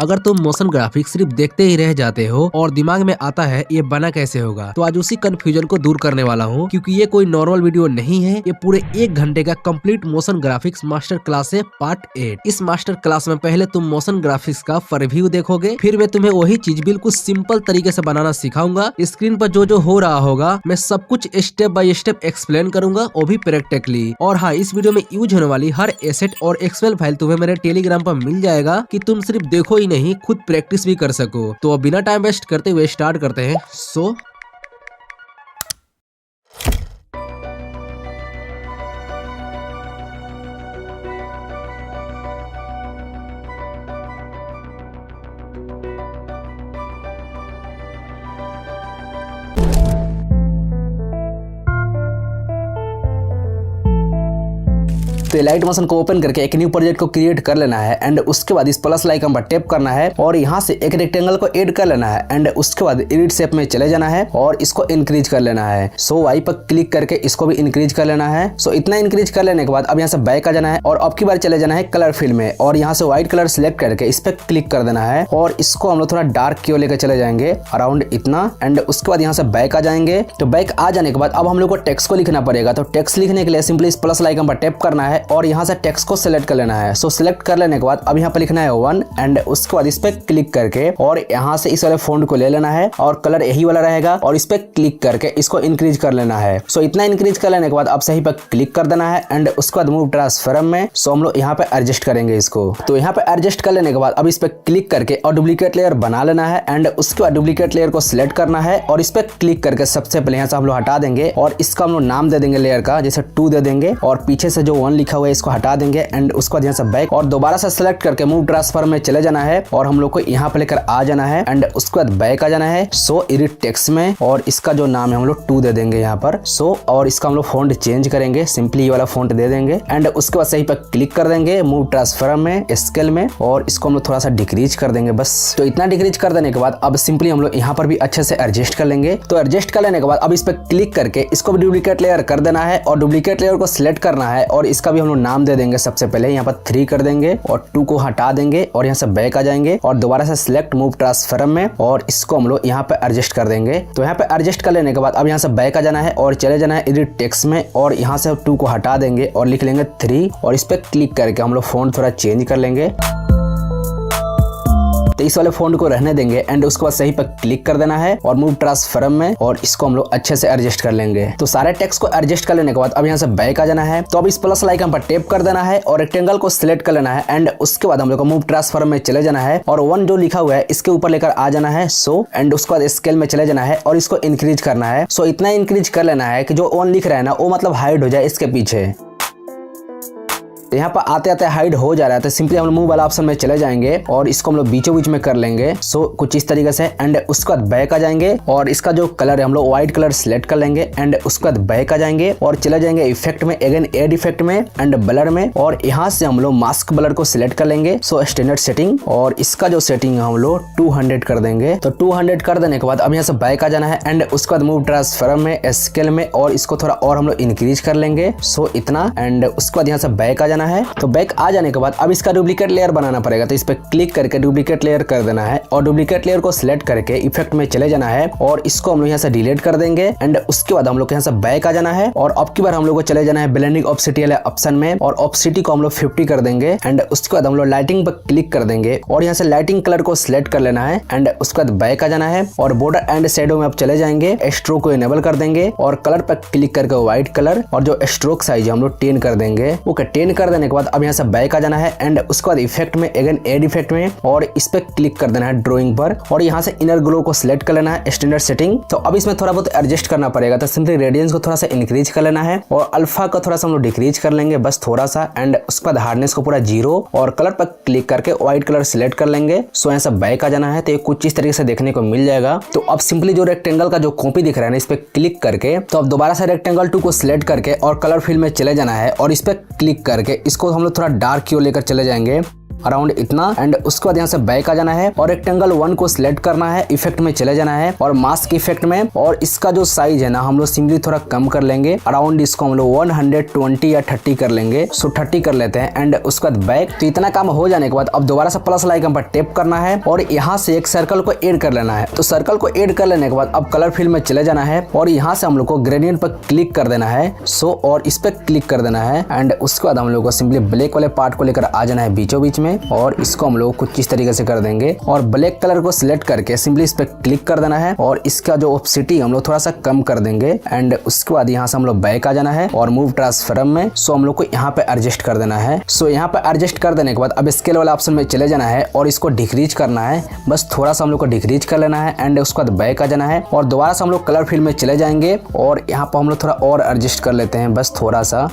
अगर तुम motion graphics सिर्फ देखते ही रह जाते हो और दिमाग में आता है ये बना कैसे होगा, तो आज उसी कंफ्यूजन को दूर करने वाला हूँ, क्योंकि ये कोई नॉर्मल वीडियो नहीं है। ये पूरे 1 घंटे का complete motion graphics master class है, पार्ट 8। इस मास्टर क्लास में पहले तुम मोशन ग्राफिक्स का रिव्यू देखोगे, फिर मैं तुम्हें वही चीज बिल्कुल सिंपल तरीके से बनाना सिखाऊंगा। स्क्रीन पर जो जो हो रहा होगा मैं सब कुछ स्टेप बाय स्टेप एक्सप्लेन करूंगा, वो भी प्रैक्टिकली। और हाँ, इस वीडियो में यूज होने वाली हर एसेट और एक्सएल फाइल तुम्हें मेरे टेलीग्राम पर मिल जाएगा, कि तुम सिर्फ देखो ही नहीं, खुद प्रैक्टिस भी कर सको। तो अब बिना टाइम वेस्ट करते हुए स्टार्ट करते हैं। तो लाइट मोशन को ओपन करके एक न्यू प्रोजेक्ट को क्रिएट कर लेना है एंड उसके बाद इस प्लस आइकन पर टैप करना है और यहाँ से एक रेक्टेंगल को ऐड कर लेना है एंड उसके बाद एडिट शेप में चले जाना है और इसको इंक्रीज कर लेना है। सो वाई पर क्लिक करके इसको भी इंक्रीज कर लेना है। सो इतना इंक्रीज कर लेने के बाद अब यहाँ से बैक आ जाना है और अब की बार चले जाना है कलर फील्ड में और यहाँ से व्हाइट कलर सिलेक्ट करके इस पर क्लिक कर देना है और इसको हम लोग थोड़ा डार्क की ओर लेकर चले जाएंगे, अराउंड इतना। एंड उसके बाद यहाँ से बैक आ जाएंगे। तो बैक आ जाने के बाद अब हम लोग को टेक्स्ट को लिखना पड़ेगा। तो टेक्स्ट लिखने के लिए सिंपली इस प्लस आइकन पर टैप करना है और यहाँ से टेक्स्ट को सिलेक्ट कर लेना है। सो सिलेक्ट कर लेने के बाद अब यहाँ पे लिखना है 1 एंड उसके बाद इस पे क्लिक करके और यहाँ से इस वाले फॉन्ट को ले लेना है और कलर यही वाला रहेगा और इस पे क्लिक करके इसको इंक्रीज कर लेना है। सो इतना इंक्रीज कर लेने के बाद अब सही पे क्लिक कर देना है एंड उसके बाद मूव ट्रांसफॉर्म में। सो हम लोग यहाँ पे एडजस्ट करेंगे इसको। तो यहाँ पे एडजस्ट कर लेने के बाद अब इस पे क्लिक करके और डुप्लीकेट लेयर बना लेना है एंड उसके बाद डुप्लीकेट लेयर को सिलेक्ट करना है और इस पे क्लिक करके सबसे पहले यहाँ से हम लोग हटा देंगे और इसका हम लोग नाम दे देंगे लेयर का, जैसे 2 दे देंगे और पीछे से जो 1 लिखा हुआ है इसको हटा देंगे एंड उसके बाद यहाँ से बैक और दोबारा से सिलेक्ट करके मूव ट्रांसफॉर्म में चले जाना है और हम लोग को यहाँ पे लेकर आ जाना है एंड उसके बाद बैक आ जाना है। सो एडिट टेक्स्ट में और इसका जो नाम है हम लोग 2 दे देंगे यहाँ पर। सो और इसका हम लोग फॉन्ट चेंज करेंगे, सिंपली ये वाला फॉन्ट दे देंगे एंड उसके बाद सही पे क्लिक कर देंगे मूव ट्रांसफॉर्म में, स्केल में और इसको हम लोग थोड़ा सा डिक्रीज कर देंगे बस। तो इतना डिक्रीज कर देने के बाद अब सिंपली हम लोग यहाँ पर भी अच्छे से एडजस्ट कर लेंगे। तो एडजस्ट कर लेने के बाद अब इस पे क्लिक करके इसको भी डुप्लीकेट लेयर कर देना है और डुप्लीकेट लेयर को सिलेक्ट करना है और इसका भी हम लोग नाम दे देंगे। सबसे पहले यहाँ पर 3 कर देंगे और 2 को हटा देंगे और यहाँ से बैक आ जाएंगे और दोबारा से सिलेक्ट मूव ट्रांसफॉर्म में और इसको हम लोग यहाँ पे एडजस्ट कर देंगे। तो यहाँ पे एडजस्ट कर लेने के बाद अब यहाँ से बैक आ जाना है और चले जाना है एडिट टेक्स्ट में और यहाँ से 2 को हटा देंगे और लिख लेंगे 3 और इस पे क्लिक करके हम लोग फॉन्ट थोड़ा चेंज कर लेंगे। तो इस वाले फॉन्ट को रहने देंगे एंड उसके बाद सही पर क्लिक कर देना है और मूव ट्रांसफॉर्म में और इसको हम लोग अच्छे से एडजस्ट कर लेंगे। तो सारे टेक्स्ट को एडजस्ट कर लेने के बाद अब यहाँ से बैक आ जाना है। तो अब इस प्लस आइकन पर टैप कर देना है और रेक्टेंगल को सिलेक्ट कर लेना है एंड उसके बाद हम लोग को मूव ट्रांसफॉर्म में चले जाना है और 1 जो लिखा हुआ है इसके ऊपर लेकर आ जाना है। सो एंड उसके बाद स्केल में चले जाना है और इसको इंक्रीज करना है। सो इतना इंक्रीज कर लेना है कि जो 1 लिख रहा है ना वो मतलब हाइड हो जाए इसके पीछे। यहाँ पर आते आते हाइड हो जा रहा है तो सिंपली हम लोग मूव वाला ऑप्शन में चले जाएंगे और इसको हम लोग बीचों बीच में कर लेंगे। सो कुछ इस तरीके से एंड उसके बाद बैक आ जाएंगे और इसका जो कलर है हम लोग व्हाइट कलर सिलेक्ट कर लेंगे एंड उसके बाद बैक आ जाएंगे और चले जाएंगे इफेक्ट में, अगेन एड इफेक्ट में एंड ब्लर में और यहाँ से हम लोग मास्क ब्लर को सिलेक्ट कर लेंगे। सो स्टैंडर्ड सेटिंग और इसका जो सेटिंग है हम लोग 200 कर देंगे। तो 200 कर देने के बाद अब यहाँ से बैक आ जाना है एंड उसके बाद मूव ट्रांसफॉर्म में, स्केल में और इसको थोड़ा और हम लोग इंक्रीज कर लेंगे। सो इतना एंड उसके बाद यहाँ से बैक आ जाना है। तो बैक आ जाने के बाद अब इसका डुप्लीकेट लेयर बनाना पड़ेगा। तो इस पे क्लिक करके डुप्लीकेट लेयर कर देना है और डुप्लीकेट लेयर को सिलेक्ट करके इफेक्ट में चले जाना है और इसको हम लोग यहाँ से डिलीट कर देंगे एंड उसके बाद हम लोग यहाँ से बैक आ जाना है और अब की बार हम लोग को चले जाना है ब्लेंडिंग ऑप्सिटी वाले ऑप्शन में और ऑप्सिटी को हम लोग 50 कर देंगे एंड उसके बाद हम लोग लाइटिंग पर क्लिक कर देंगे और यहाँ से लाइटिंग कलर को सिलेक्ट कर लेना है एंड उसके बाद बैक आ जाना है और बॉर्डर एंड शैडो में अब चले जाएंगे, स्ट्रोक को इनेबल कर देंगे और कलर पर क्लिक करके व्हाइट कलर और जो स्ट्रोक साइज है हम लोग 10 कर देंगे। ओके, 10 कर देने के बाद अब यहाँ से बैक आ जाना है एंड उसके बाद इफेक्ट में, अगेन एड इफेक्ट में और इस पे क्लिक कर देना है ड्राइंग पर और यहाँ से इनर ग्लो को सिलेक्ट कर लेना है, स्टैंडर्ड सेटिंग। तो अब इसमें थोड़ा बहुत एडजस्ट करना पड़ेगा। तो सिंपली रेडियंस को थोड़ा सा इंक्रीज कर लेना है और अल्फा को थोड़ा सा हम लोग डिक्रीज कर लेंगे बस थोड़ा सा एंड उसके बाद हार्डनेस को पूरा 0 और कलर पर क्लिक करके व्हाइट कलर सिलेक्ट कर लेंगे। सो यहाँ से बैक आ जाना है। तो ये कुछ इस तरीके से देखने को मिल जाएगा। तो अब सिंपली जो रेक्टेंगल का जो कॉपी दिख रहा है ना इस पे क्लिक करके तो अब दोबारा से रेक्टेंगल 2 को सिलेक्ट करके और कलर फील्ड में चले जाना है और इस पे क्लिक करके इसको हम लोग थोड़ा डार्क की ओर लेकर चले जाएंगे अराउंड इतना। एंड उसके बाद यहाँ से बैक आ जाना है और रेक्टेंगल 1 को सिलेक्ट करना है, इफेक्ट में चले जाना है और मास्क इफेक्ट में, और इसका जो साइज है ना हम लोग सिंपली थोड़ा कम कर लेंगे, अराउंड इसको हम लोग 120 या 30 कर लेंगे। सो 30 कर लेते हैं। एंड उसके बाद बैक। तो इतना काम हो जाने के बाद अब दोबारा से प्लस आइकन पर टैप करना है और यहाँ से एक सर्कल को ऐड कर लेना है। तो सर्कल को ऐड कर लेने के बाद अब कलर फील्ड में चले जाना है और यहाँ से हम लोग को ग्रेडियंट पर क्लिक कर देना है। सो और इस पे क्लिक कर देना है। एंड उसके बाद हम लोग को सिंपली ब्लैक वाले पार्ट को लेकर आ जाना है बीचों बीच में, और इसको हम लोग कुछ इस तरीके से कर देंगे और ब्लैक कलर को सिलेक्ट करके सिंपली इस पे क्लिक कर देना है और इसका जो ऑपेसिटी हम लोग थोड़ा सा कम कर देंगे। एंड उसके बाद यहाँ से हम लोग बैक आ जाना है और मूव ट्रांसफॉर्म में। सो हम लोग को यहाँ पे एडजस्ट कर देना है। सो यहाँ पे एडजस्ट कर देने के बाद अब स्केल वाला ऑप्शन में चले जाना है और इसको डिक्रीज करना है, बस थोड़ा सा हम लोग को डिक्रीज कर लेना है। एंड उसके बाद बैक आ जाना है और दोबारा से हम लोग कलर फील्ड में चले जाएंगे और यहाँ पर हम लोग थोड़ा और एडजस्ट कर लेते हैं, बस थोड़ा सा।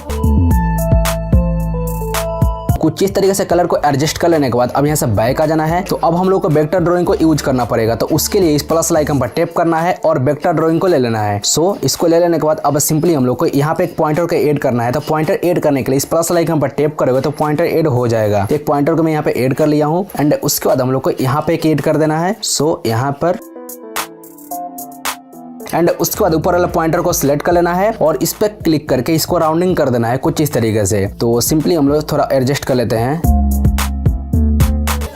कुछ इस तरीके से कलर को एडजस्ट कर लेने के बाद अब यहाँ से बैक आ जाना है। तो अब हम लोग को वेक्टर ड्राइंग को यूज करना पड़ेगा। तो उसके लिए इस प्लस आइकन पर टैप करना है और वेक्टर ड्राइंग को ले लेना है। सो इसको ले लेने के बाद अब सिंपली हम लोग को यहाँ पे एक पॉइंटर को ऐड करना है। तो पॉइंटर ऐड करने के लिए इस प्लस आइकन पर टैप करोगे तो पॉइंटर ऐड हो जाएगा। एक पॉइंटर को मैं यहाँ पे ऐड कर लिया हूँ। एंड उसके बाद हम लोग को यहाँ पे एक ऐड कर देना है। सो यहाँ पर एंड उसके बाद ऊपर वाला पॉइंटर को सिलेक्ट कर लेना है और इस पे क्लिक करके इसको राउंडिंग कर देना है कुछ इस तरीके से। तो सिंपली हम लोग थोड़ा एडजस्ट कर लेते हैं।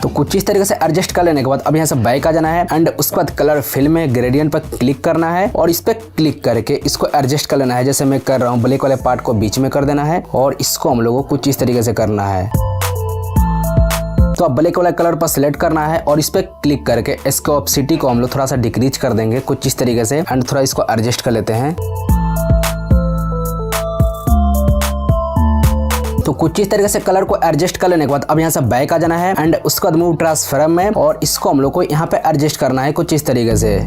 तो कुछ इस तरीके से एडजस्ट कर लेने के बाद अब यहाँ से बैक आ जाना है। एंड उसके बाद कलर फिल में ग्रेडियंट पर क्लिक करना है और इस पे क्लिक करके इसको एडजस्ट कर लेना है, जैसे मैं कर रहा हूँ। ब्लैक वाले पार्ट को बीच में कर देना है और इसको हम लोगों को कुछ इस तरीके से करना है। तो अब ब्लैक वाला कलर पर सिलेक्ट करना है और इस पे क्लिक करके इसके ऑपेसिटी को हम लोग थोड़ा सा डिक्रीज कर देंगे कुछ इस तरीके से। एंड थोड़ा इसको एडजस्ट कर लेते हैं। तो कुछ इस तरीके से कलर को एडजस्ट कर लेने के बाद अब यहाँ से बैक आ जाना है। एंड उसके बाद मूव ट्रांसफॉर्म में और इसको हम लोग को यहाँ पे एडजस्ट करना है कुछ इस तरीके से।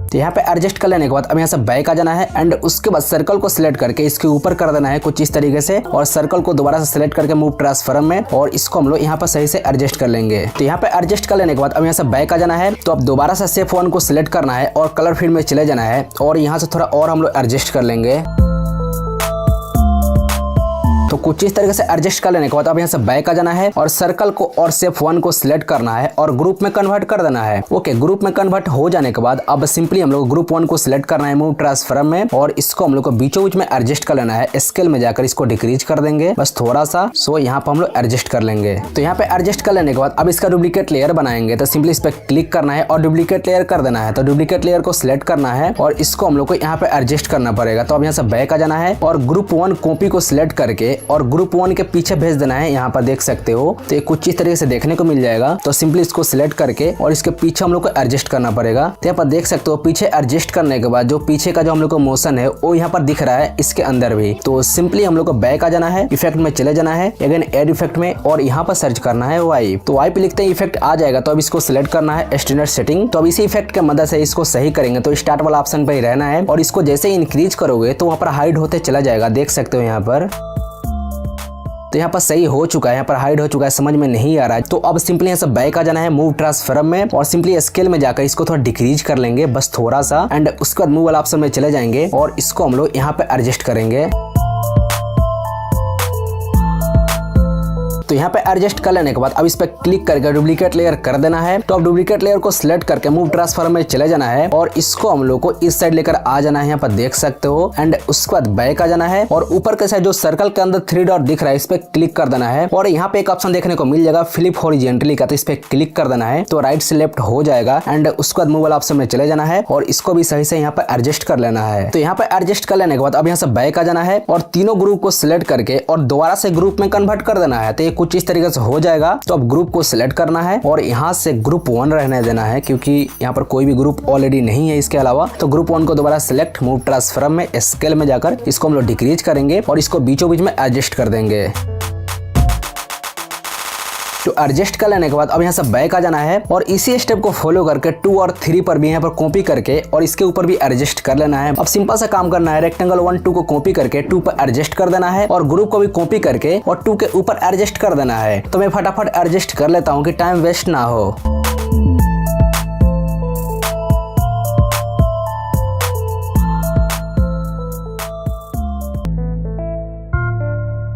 तो यहाँ पे एडजस्ट कर लेने के बाद अब यहाँ से बैक आ जाना है। एंड उसके बाद सर्कल को सिलेक्ट करके इसके ऊपर कर देना है कुछ इस तरीके से और सर्कल को दोबारा से सिलेक्ट करके मूव ट्रांसफॉर्म में और इसको हम लोग यहाँ पर सही से एडजस्ट कर लेंगे। तो यहाँ पे एडजस्ट कर लेने के बाद अब यहाँ से बैक आ जाना है। तो अब दोबारा से शेप 1 को सिलेक्ट करना है और कलर फील्ड में चले जाना है और यहाँ से थोड़ा और हम लोग एडजस्ट कर लेंगे। तो कुछ इस तरीके से एडजस्ट कर लेने के बाद अब यहाँ से बैक आ जाना है और सर्कल को और शेप 1 को सिलेक्ट करना है और ग्रुप में कन्वर्ट कर देना है। ओके, ग्रुप में कन्वर्ट हो जाने के बाद अब सिंपली हम लोग ग्रुप 1 को सिलेक्ट करना है मूव ट्रांसफॉर्म में और इसको हम लोग को बीचों बीच में एडजस्ट कर लेना है। स्केल में जाकर इसको डिक्रीज कर देंगे बस थोड़ा सा। सो यहाँ पर हम लोग एडजस्ट कर लेंगे। तो यहाँ पे एडजस्ट कर लेने के बाद अब इसका डुप्लीकेट लेयर बनाएंगे। तो सिंपली इस पे क्लिक करना है और डुप्लीकेट लेयर कर देना है। तो डुप्लीकेट लेयर को सिलेक्ट करना है और इसको हम लोग को यहाँ पे एडजस्ट करना पड़ेगा। तो अब यहाँ से बैक आ जाना है और ग्रुप 1 कॉपी को सिलेक्ट करके और ग्रुप 1 के पीछे भेज देना है। यहाँ पर देख सकते हो तो ये कुछ इस तरीके से देखने को मिल जाएगा। तो सिंपली इसको सिलेक्ट करके और इसके पीछे हम लोग को एडजस्ट करना पड़ेगा। तो यहाँ पर देख सकते हो पीछे एडजस्ट करने के बाद जो पीछे का जो हम लोग को मोशन है वो यहाँ पर दिख रहा है इसके अंदर भी। तो सिंपली हम लोग को बैक आ जाना है, इफेक्ट में चले जाना है, अगेन एड इफेक्ट में और यहाँ पर सर्च करना है वाई। तो वाई पे लिखते हैं इफेक्ट आ जाएगा। तो अब इसको सिलेक्ट करना है स्टैंडर्ड सेटिंग। तो अब इसी इफेक्ट के मदद से इसको सही करेंगे। तो स्टार्ट वाला ऑप्शन पे ही रहना है और इसको जैसे इंक्रीज करोगे तो वहाँ पर हाइड होते चला जाएगा, देख सकते हो यहाँ पर। तो यहाँ पर सही हो चुका है, यहाँ पर हाइड हो चुका है, समझ में नहीं आ रहा है। तो अब सिंपली यहाँ से बैक आ जाना है मूव ट्रांसफॉर्म में और सिंपली स्केल में जाकर इसको थोड़ा डिक्रीज कर लेंगे बस थोड़ा सा। एंड उसके बाद मूव वाला ऑप्शन में चले जाएंगे और इसको हम लोग यहाँ पे एडजस्ट करेंगे। तो यहाँ पे एडजस्ट कर लेने के बाद अब इस पे क्लिक करके डुप्लीकेट लेयर कर देना है। तो अब डुप्लीकेट लेयर को सिलेक्ट करके मूव ट्रांसफॉर्म में चले जाना है और इसको हम लोग को इस साइड लेकर आ जाना है, यहाँ पर देख सकते हो। एंड उसके बाद बैक आ जाना है और ऊपर के साइड जो सर्कल के अंदर 3 डॉट दिख रहा है इस पे क्लिक कर देना है और यहाँ पे एक ऑप्शन देखने को मिल जाएगा फ्लिप हॉरिजॉन्टली का। तो इस पे क्लिक कर देना है तो राइट से लेफ्ट हो जाएगा। एंड उसके बाद मूव वाला ऑप्शन में चले जाना है और इसको भी सही से यहाँ पे एडजस्ट कर लेना है। तो यहाँ पे एडजस्ट कर लेने के बाद अब यहाँ से बैक आ जाना है और तीनों ग्रुप को सिलेक्ट करके और दोबारा से ग्रुप में कन्वर्ट कर देना है। तो ये कुछ इस तरीके से हो जाएगा। तो अब ग्रुप को सिलेक्ट करना है और यहाँ से ग्रुप 1 रहने देना है क्योंकि यहाँ पर कोई भी ग्रुप ऑलरेडी नहीं है इसके अलावा। तो ग्रुप 1 को दोबारा सिलेक्ट मूव ट्रांसफॉर्म में स्केल में जाकर इसको हम लोग डिक्रीज करेंगे और इसको बीचों बीच में एडजस्ट कर देंगे। तो एडजस्ट कर लेने के बाद अब यहाँ से बैक आ जाना है और इसी स्टेप को फॉलो करके 2 और 3 पर भी यहाँ पर कॉपी करके और इसके ऊपर भी एडजस्ट कर लेना है। अब सिंपल सा काम करना है, रेक्टेंगल 1 2 को कॉपी करके 2 पर एडजस्ट कर देना है और ग्रुप को भी कॉपी करके और 2 के ऊपर एडजस्ट कर देना है। तो मैं फटाफट एडजस्ट कर लेता हूँ कि टाइम वेस्ट ना हो।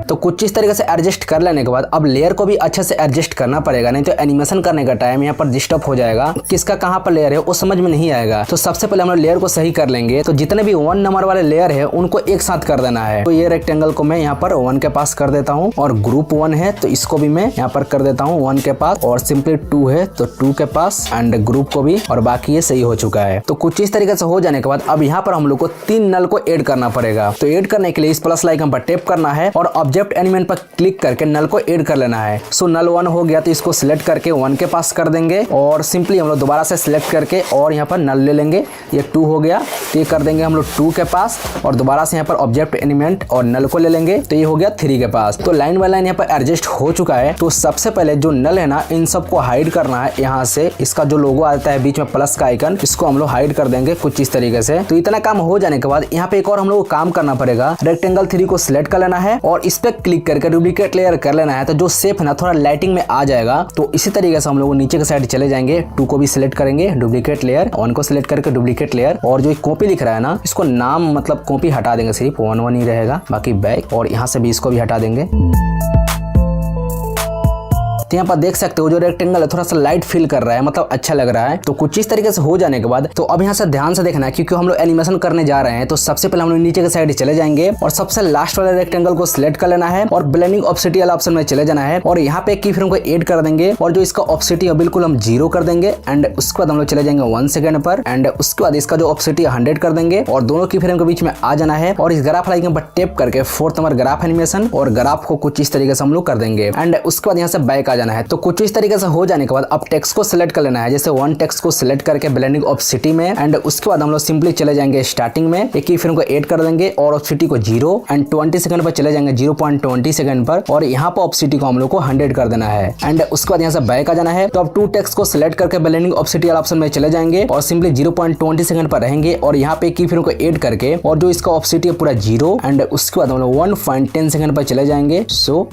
तो कुछ इस तरीके से एडजस्ट कर लेने के बाद अब लेयर को भी अच्छे से एडजस्ट करना पड़ेगा, नहीं तो एनिमेशन करने का टाइम यहाँ पर डिस्टर्ब हो जाएगा, किसका कहाँ पर लेयर है वो समझ में नहीं आएगा। तो सबसे पहले हम लोग लेयर को सही कर लेंगे। तो जितने भी 1 नंबर वाले लेयर है उनको एक साथ कर देना है। तो ये रेक्टेंगल को मैं यहाँ पर 1 के पास कर देता हूँ, और ग्रुप 1 है तो इसको भी मैं यहाँ पर कर देता हूँ 1 के पास, और सिंपली 2 है तो 2 के पास, एंड ग्रुप को भी, और बाकी ये सही हो चुका है। तो कुछ इस तरीके से हो जाने के बाद अब यहाँ पर हम लोग को 3 नल को ऐड करना पड़ेगा। तो ऐड करने के लिए इस प्लस आइकन पर टैप करना है और ऑब्जेक्ट एलिमेंट पर क्लिक करके नल को ऐड कर लेना है। सो नल 1 हो गया तो इसको सिलेक्ट करके 1 के पास कर देंगे, और सिंपली हम लोग दोबारा से सिलेक्ट करके और यहाँ पर नल ले लेंगे। ये 2 हो गया तो ये कर देंगे हम लोग 2 के पास, और दोबारा से यहाँ पर ऑब्जेक्ट एलिमेंट और नल को ले लेंगे तो ये हो गया 3 के पास। तो लाइन बाय लाइन यहाँ पर एडजस्ट हो चुका है। तो सबसे पहले जो नल है ना इन सबको हाइड करना है। यहाँ से इसका जो लोगो आता है बीच में प्लस का आइकन, इसको हम लोग हाइड कर देंगे कुछ इस तरीके से। तो इतना काम हो जाने के बाद यहाँ पे एक और हम लोग को काम करना पड़ेगा। रेक्टेंगल 3 को सिलेक्ट कर लेना है और इस पे क्लिक करके डुप्लीकेट लेयर कर लेना है। तो जो शेप है ना थोड़ा लाइटिंग में आ जाएगा। तो इसी तरीके से हम लोग नीचे के साइड चले जाएंगे, 2 को भी सिलेक्ट करेंगे, डुप्लीकेट लेयर, 1 को सिलेक्ट करके डुप्लीकेट लेयर, और जो कॉपी लिख रहा है ना इसको नाम मतलब कॉपी हटा देंगे, सिर्फ 1 ही रहेगा, बाकी बैक, और यहाँ से भी इसको भी हटा देंगे। तो यहाँ पर देख सकते हो जो रेक्टेंगल है थोड़ा सा लाइट फील कर रहा है, मतलब अच्छा लग रहा है। तो कुछ इस तरीके से हो जाने के बाद तो अब यहाँ से ध्यान से देखना है क्योंकि हम लोग एनिमेशन करने जा रहे हैं। तो सबसे पहले हम लोग नीचे के साइड चले जाएंगे और सबसे लास्ट वाले रेक्टेंगल को सिलेक्ट कर लेना है और ब्लेंडिंग ऑप्सिटी वाला ऑप्शन में चले जाना है, और यहाँ पे की फ्रेम को ऐड कर देंगे, और जो इसका ऑप्सिटी है बिल्कुल हम 0 कर देंगे। एंड उसके बाद हम लोग चले जाएंगे 1 सेकंड पर, एंड उसके बाद इसका जो ऑप्सिटी 100 कर देंगे, और दोनों की फ्रेम के बीच में आ जाना है, और इस ग्राफ आइकन पर टैप करके 4th नंबर ग्राफ एनिमेशन, और ग्राफ को कुछ इस तरीके से हम लोग कर देंगे। एंड उसके बाद यहाँ से बैक आ जाना है। तो कुछ इस तरीके से हो जाने के बाद अब टेक्स्ट को सिलेक्ट कर लेना है, जैसे 1 टेक्स्ट को सिलेक्ट करके ब्लेंडिंग ऑप्सिटी में, एंड उसके बाद हम लोग सिंपली चले जाएंगे स्टार्टिंग में, एक की फ्रेम को ऐड कर देंगे और ऑप्सिटी को 0, एंड 20 सेकंड पर चले जाएंगे 0.20 सेकंड पर, और यहाँ पर ऑप्सिटी को हम लोग को 100 कर देना है। एंड उसके बाद यहाँ से बैक आ जाना है। तो अब 2 टेक्स्ट को सिलेक्ट करके ब्लेंडिंग ऑप्सिटी वाला ऑप्शन में चले जाएंगे और सिंपली 0.20 सेकंड पर रहेंगे, और यहाँ पे की फ्रेम को ऐड करके और जो इसका ऑप्सिटी है पूरा 0, एंड उसके बाद हम लोग 1.10 सेकंड पर चले जाएंगे।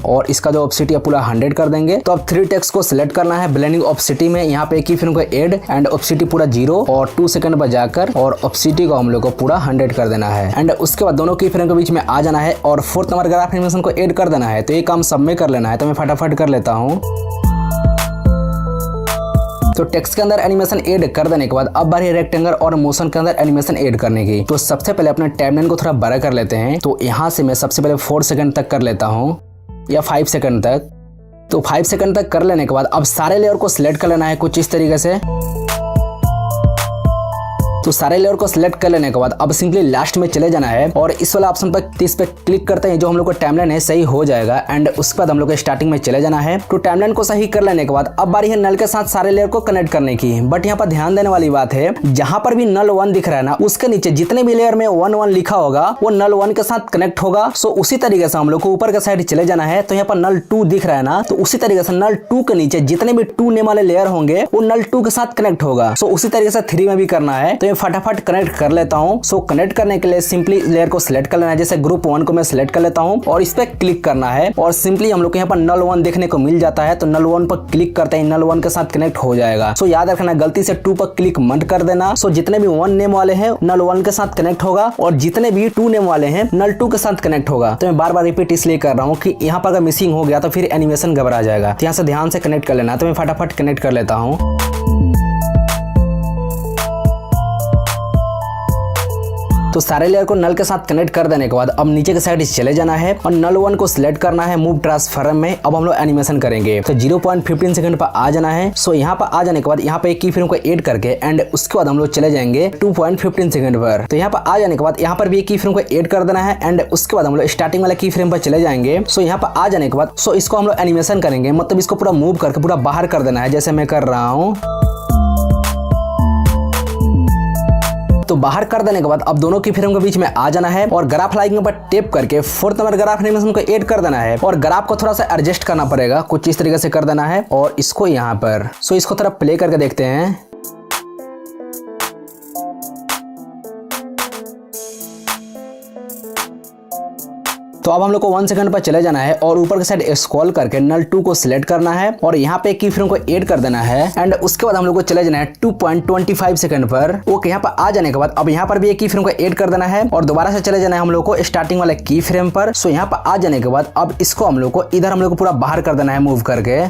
और इसका जो ऑप्सिटी है पूरा 100 कर देंगे। तो अब 3 टेक्स्ट को सिलेक्ट करना है ब्लेंडिंग ऑप्सिटी में, यहाँ पे की फ्रेम को ऐड एंड ऑप्सिटी पूरा 0 और 2 सेकंड पर जाकर और ऑप्सिटी को हम लोग को पूरा 100 कर देना है। एंड उसके बाद दोनों की फ्रेम के बीच में आ जाना है और 4th नंबर ग्राफ एनिमेशन को ऐड कर देना है। तो ये काम सब में कर लेना है, तो मैं फटाफट कर लेता हूँ। तो टेक्स्ट के अंदर एनिमेशन ऐड कर देने के बाद अब बारी रेक्टेंगल और मोशन के अंदर एनिमेशन ऐड करने की। तो सबसे पहले अपने टाइमलाइन को थोड़ा बड़ा कर लेते हैं। तो यहाँ से मैं सबसे पहले 4 सेकंड तक कर लेता हूँ या 5 सेकंड तक। तो 5 सेकंड तक कर लेने के बाद अब सारे लेयर को सिलेक्ट कर लेना है कुछ इस तरीके से। तो सारे लेयर को सिलेक्ट कर लेने के बाद अब सिंपली लास्ट में चले जाना है और इस वाला ऑप्शन पर इस पे क्लिक करते हैं, जो हम लोग को टाइमलाइन है सही हो जाएगा। एंड उसके बाद हम लोग को स्टार्टिंग में चले जाना है। तो टाइमलाइन को सही कर लेने के बाद अब बारी है नल के साथ सारे लेयर को कनेक्ट करने की। बट यहाँ पर ध्यान देने वाली बात है, जहां पर भी नल 1 दिख रहा है ना उसके नीचे जितने भी लेयर में 1 लिखा होगा वो नल 1 के साथ कनेक्ट होगा। सो उसी तरीके से हम लोग को ऊपर के साइड चले जाना है। तो यहाँ पर नल 2 दिख रहा है ना, तो उसी तरीके से नल 2 के नीचे जितने भी 2 नेम वाले लेयर होंगे वो नल 2 के साथ कनेक्ट होगा। सो उसी तरीके से 3 में भी करना है। तो ये फटाफट कनेक्ट कर लेता हूं। सो कनेक्ट करने के लिए सिंपली लेयर को सिलेक्ट कर लेना है, जैसे ग्रुप 1 को मैं सिलेक्ट कर लेता हूं और इस पे क्लिक करना है और सिंपली हम लोग को यहाँ पर नल 1 देखने को मिल जाता है। तो नल 1 पर क्लिक करते ही नल 1 के साथ कनेक्ट हो जाएगा। सो याद रखना गलती से 2 पर क्लिक मत कर देना। सो जितने भी 1 नेम वाले हैं नल 1 के साथ कनेक्ट होगा और जितने भी 2 नेम वाले हैं नल 2 के साथ कनेक्ट होगा। तो मैं बार बार रिपीट इसलिए कर रहा हूँ कि यहाँ पर अगर मिसिंग हो गया तो फिर एनिमेशन घबरा जाएगा। तो यहाँ से ध्यान से कनेक्ट कर लेना। तो मैं फटाफट कनेक्ट कर लेता हूँ। तो सारे लेयर को नल के साथ कनेक्ट कर देने के बाद अब नीचे के साइड चले जाना है और नल 1 को सिलेक्ट करना है मूव ट्रांसफॉर्म में। अब हम लोग एनिमेशन करेंगे। तो 0.15 सेकंड पर आ जाना है। सो यहाँ पर आ जाने के बाद यहाँ पे एक की फ्रेम को ऐड करके एंड उसके बाद हम लोग चले जाएंगे 2.15 सेकंड पर। तो यहाँ पर आ जाने के बाद यहाँ पर भी एक की फ्रेम को ऐड कर देना है एंड उसके बाद हम लोग स्टार्टिंग वाले की फ्रेम पर चले जाएंगे। सो यहाँ पर आ जाने के बाद इसको हम लोग एनिमेशन करेंगे, मतलब इसको पूरा मूव करके पूरा बाहर कर देना है, जैसे मैं कर रहा हूँ। तो बाहर कर देने के बाद अब दोनों की फ्रेम के बीच में आ जाना है और ग्राफ आइकन पर टैप करके 4th नंबर ग्राफ एनिमेशन को ऐड कर देना है और ग्राफ को थोड़ा सा एडजस्ट करना पड़ेगा, कुछ इस तरीके से कर देना है और इसको यहाँ पर। सो इसको थोड़ा प्ले करके देखते हैं। तो अब हम लोग को 1 सेकंड पर चले जाना है और ऊपर के साइड स्क्रॉल करके नल 2 को सिलेक्ट करना है और यहाँ पे की फ्रेम को ऐड कर देना है एंड उसके बाद हम लोग को चले जाना है 2.25 सेकंड पर। ओके, यहाँ पर आ जाने के बाद अब यहाँ पर भी एक की फ्रेम को ऐड कर देना है और दोबारा से चले जाना है हम लोग को स्टार्टिंग वाले की फ्रेम पर। सो यहाँ पर आ जाने के बाद अब इसको हम लोग को इधर हम लोग को पूरा बाहर कर देना है मूव करके।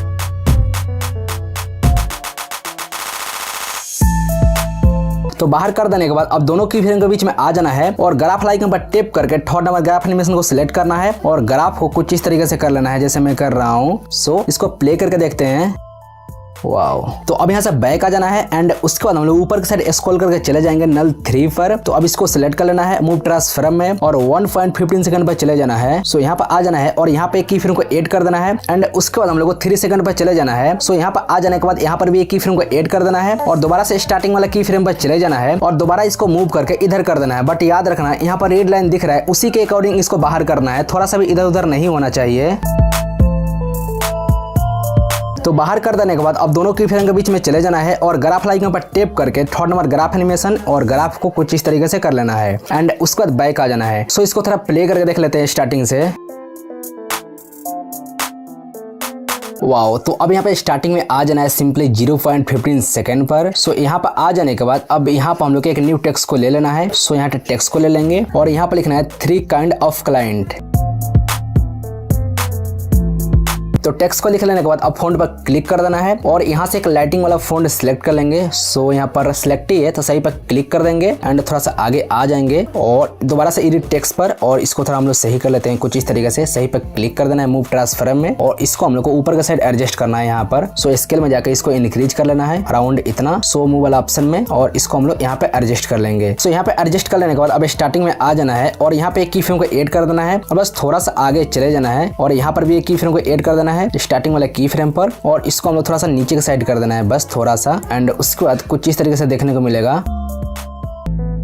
तो बाहर कर देने के बाद अब दोनों की फ्रेम के बीच में आ जाना है और ग्राफ आइकन पर टैप करके थर्ड नंबर ग्राफ एनिमेशन को सिलेक्ट करना है और ग्राफ को कुछ इस तरीके से कर लेना है जैसे मैं कर रहा हूँ। सो इसको प्ले करके देखते हैं। वाओ, तो अब यहाँ से बैक आ जाना है एंड उसके बाद हम लोग ऊपर की साइड स्क्रॉल करके चले जाएंगे नल 3 पर। तो अब इसको सिलेक्ट कर लेना है मूव ट्रांसफॉर्म में और 1.15 सेकंड पर चले जाना है। सो यहाँ पर आ जाना है और यहाँ पे एक की फ्रेम को ऐड कर देना है एंड उसके बाद हम लोग को 3 सेकंड पर चले जाना है। सो यहाँ पर आ जाने के बाद यहाँ पर भी एक की फ्रेम को ऐड कर देना है और दोबारा से स्टार्टिंग वाला की फ्रेम पर चले जाना है और दोबारा इसको मूव करके इधर कर देना है। बट याद रखना यहाँ पर रेड लाइन दिख रहा है, उसी के अकॉर्डिंग इसको बाहर करना है, थोड़ा सा भी इधर उधर नहीं होना चाहिए। तो बाहर कर देने के बाद अब दोनों की फ्रेम के बीच में चले जाना है और ग्राफ आइकन पर टैप करके थर्ड नंबर ग्राफ एनिमेशन और ग्राफ को कुछ इस तरीके से कर लेना है एंड उसके बाद बैक आ जाना है। सो इसको थोड़ा प्ले करके देख लेते हैं स्टार्टिंग से। वाओ, तो अब यहाँ पे स्टार्टिंग में आ जाना है सिंपली 0.15 सेकंड पर। सो यहाँ पर आ जाने के बाद अब यहाँ पर हम लोग एक न्यू टेक्स्ट को ले लेना है। सो यहाँ पे टेक्स्ट को ले लेंगे और यहाँ पर लिखना है 3 काइंड ऑफ क्लाइंट। तो टेक्स्ट को लिख लेने के बाद अब फ़ॉन्ट पर क्लिक कर देना है और यहाँ से एक लाइटिंग वाला फ़ॉन्ट सिलेक्ट कर लेंगे। सो यहाँ पर सिलेक्ट ही है तो सही पर क्लिक कर देंगे एंड थोड़ा सा आगे आ जाएंगे और दोबारा से एडिट टेक्स्ट पर और इसको थोड़ा हम लोग सही कर लेते हैं कुछ इस तरीके से। सही पर क्लिक कर देना है मूव ट्रांसफॉर्म में और इसको हम लोग को ऊपर का साइड एडजस्ट करना है यहाँ पर। सो स्केल में जाकर इसको इंक्रीज कर लेना है अराउंड इतना सो मूव वाला ऑप्शन में और इसको हम लोग यहाँ पे एडजस्ट कर लेंगे। सो यहाँ पे एडजस्ट कर लेने के बाद अब स्टार्टिंग में आ जाना है और यहाँ पे एक की फ्रेम को ऐड कर देना है और बस थोड़ा सा आगे चले जाना है और यहाँ पर भी एक की फ्रेम को ऐड कर देना है स्टार्टिंग वाले की फ्रेम पर और इसको हम लोग थोड़ा सा नीचे के साइड कर देना है बस थोड़ा सा एंड उसके बाद कुछ इस तरीके से देखने को मिलेगा,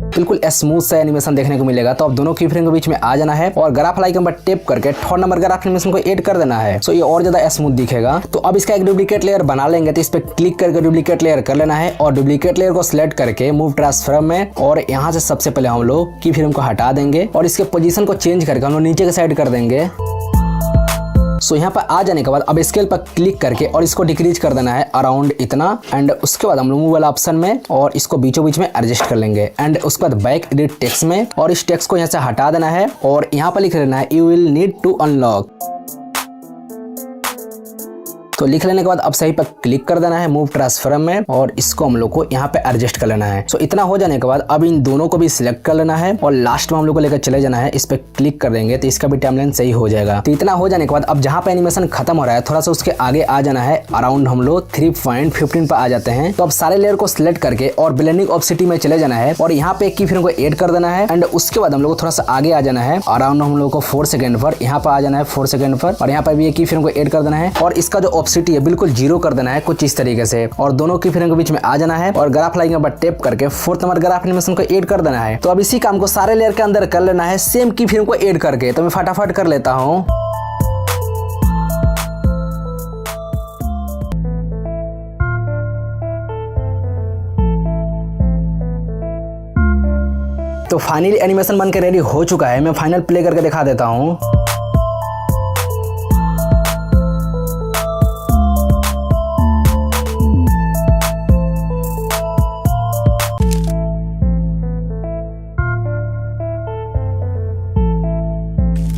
बिल्कुल स्मूथ सा एनिमेशन देखने को मिलेगा। तो अब दोनों की फ्रेम के बीच में आ जाना है और ग्राफ आइकन पर टैप करके थर्ड नंबर ग्राफ एनिमेशन को ऐड कर देना है। सो ये और ज्यादा स्मूथ दिखेगा। तो अब इसका एक डुप्लीकेट लेयर बना लेंगे। तो इस पे क्लिक करके डुप्लीकेट लेयर कर लेना है और डुप्लीकेट लेयर को सिलेक्ट करके मूव ट्रांसफॉर्म में और यहाँ से सबसे पहले हम लोग की फ्रेम को हटा देंगे और इसके पोजीशन को चेंज करके हम लोग नीचे के साइड कर देंगे। सो यहाँ पर आ जाने के बाद अब स्केल पर क्लिक करके और इसको डिक्रीज कर देना है अराउंड इतना एंड उसके बाद हम लोग मूव वाला ऑप्शन में और इसको बीचों बीच में एडजस्ट कर लेंगे एंड उसके बाद बैक एडिट टेक्स्ट में और इस टेक्स्ट को यहाँ से हटा देना है और यहाँ पर लिख लेना है you will need to unlock. तो लिख लेने के बाद अब सही पर क्लिक कर देना है मूव ट्रांसफॉर्म में और इसको हम लोग को यहाँ पे एडजस्ट कर लेना है। सो इतना हो जाने के बाद अब इन दोनों को भी सिलेक्ट कर लेना है और लास्ट में हम लोग को लेकर चले जाना है। इस पे क्लिक कर देंगे तो इसका भी टाइमलाइन सही हो जाएगा। तो इतना हो जाने के बाद अब जहाँ पे एनिमेशन खत्म हो रहा है थोड़ा सा उसके आगे आ जाना है अराउंड हम लोग 3.15 पर आ जाते हैं। तो अब सारे लेयर को सिलेक्ट करके और ब्लेंडिंग ऑप्सिटी में चले जाना है और यहाँ पे एक की फ्रेम को ऐड कर देना है एंड उसके बाद हम लोग को थोड़ा सा आगे आ जाना है अराउंड हम लोग को 4 सेकंड पर। यहाँ पर आ जाना है 4 सेकंड पर और यहाँ पर भी एक की फ्रेम को ऐड कर देना है और इसका जो ऑप्सिटी है बिल्कुल 0 कर देना है कुछ इस तरीके से और दोनों की फ्रेम के बीच में आ जाना है और ग्राफ आइकन पर टैप करके 4th नंबर ग्राफ एनिमेशन को ऐड कर देना है। तो अब इसी काम को सारे लेयर के अंदर कर लेना है सेम की फ्रेम को ऐड करके। तो मैं फटाफट कर लेता हूं। तो फाइनली एनिमेशन बनके रेडी हो चुका है। मैं फाइनल प्ले करके दिखा देता हूं।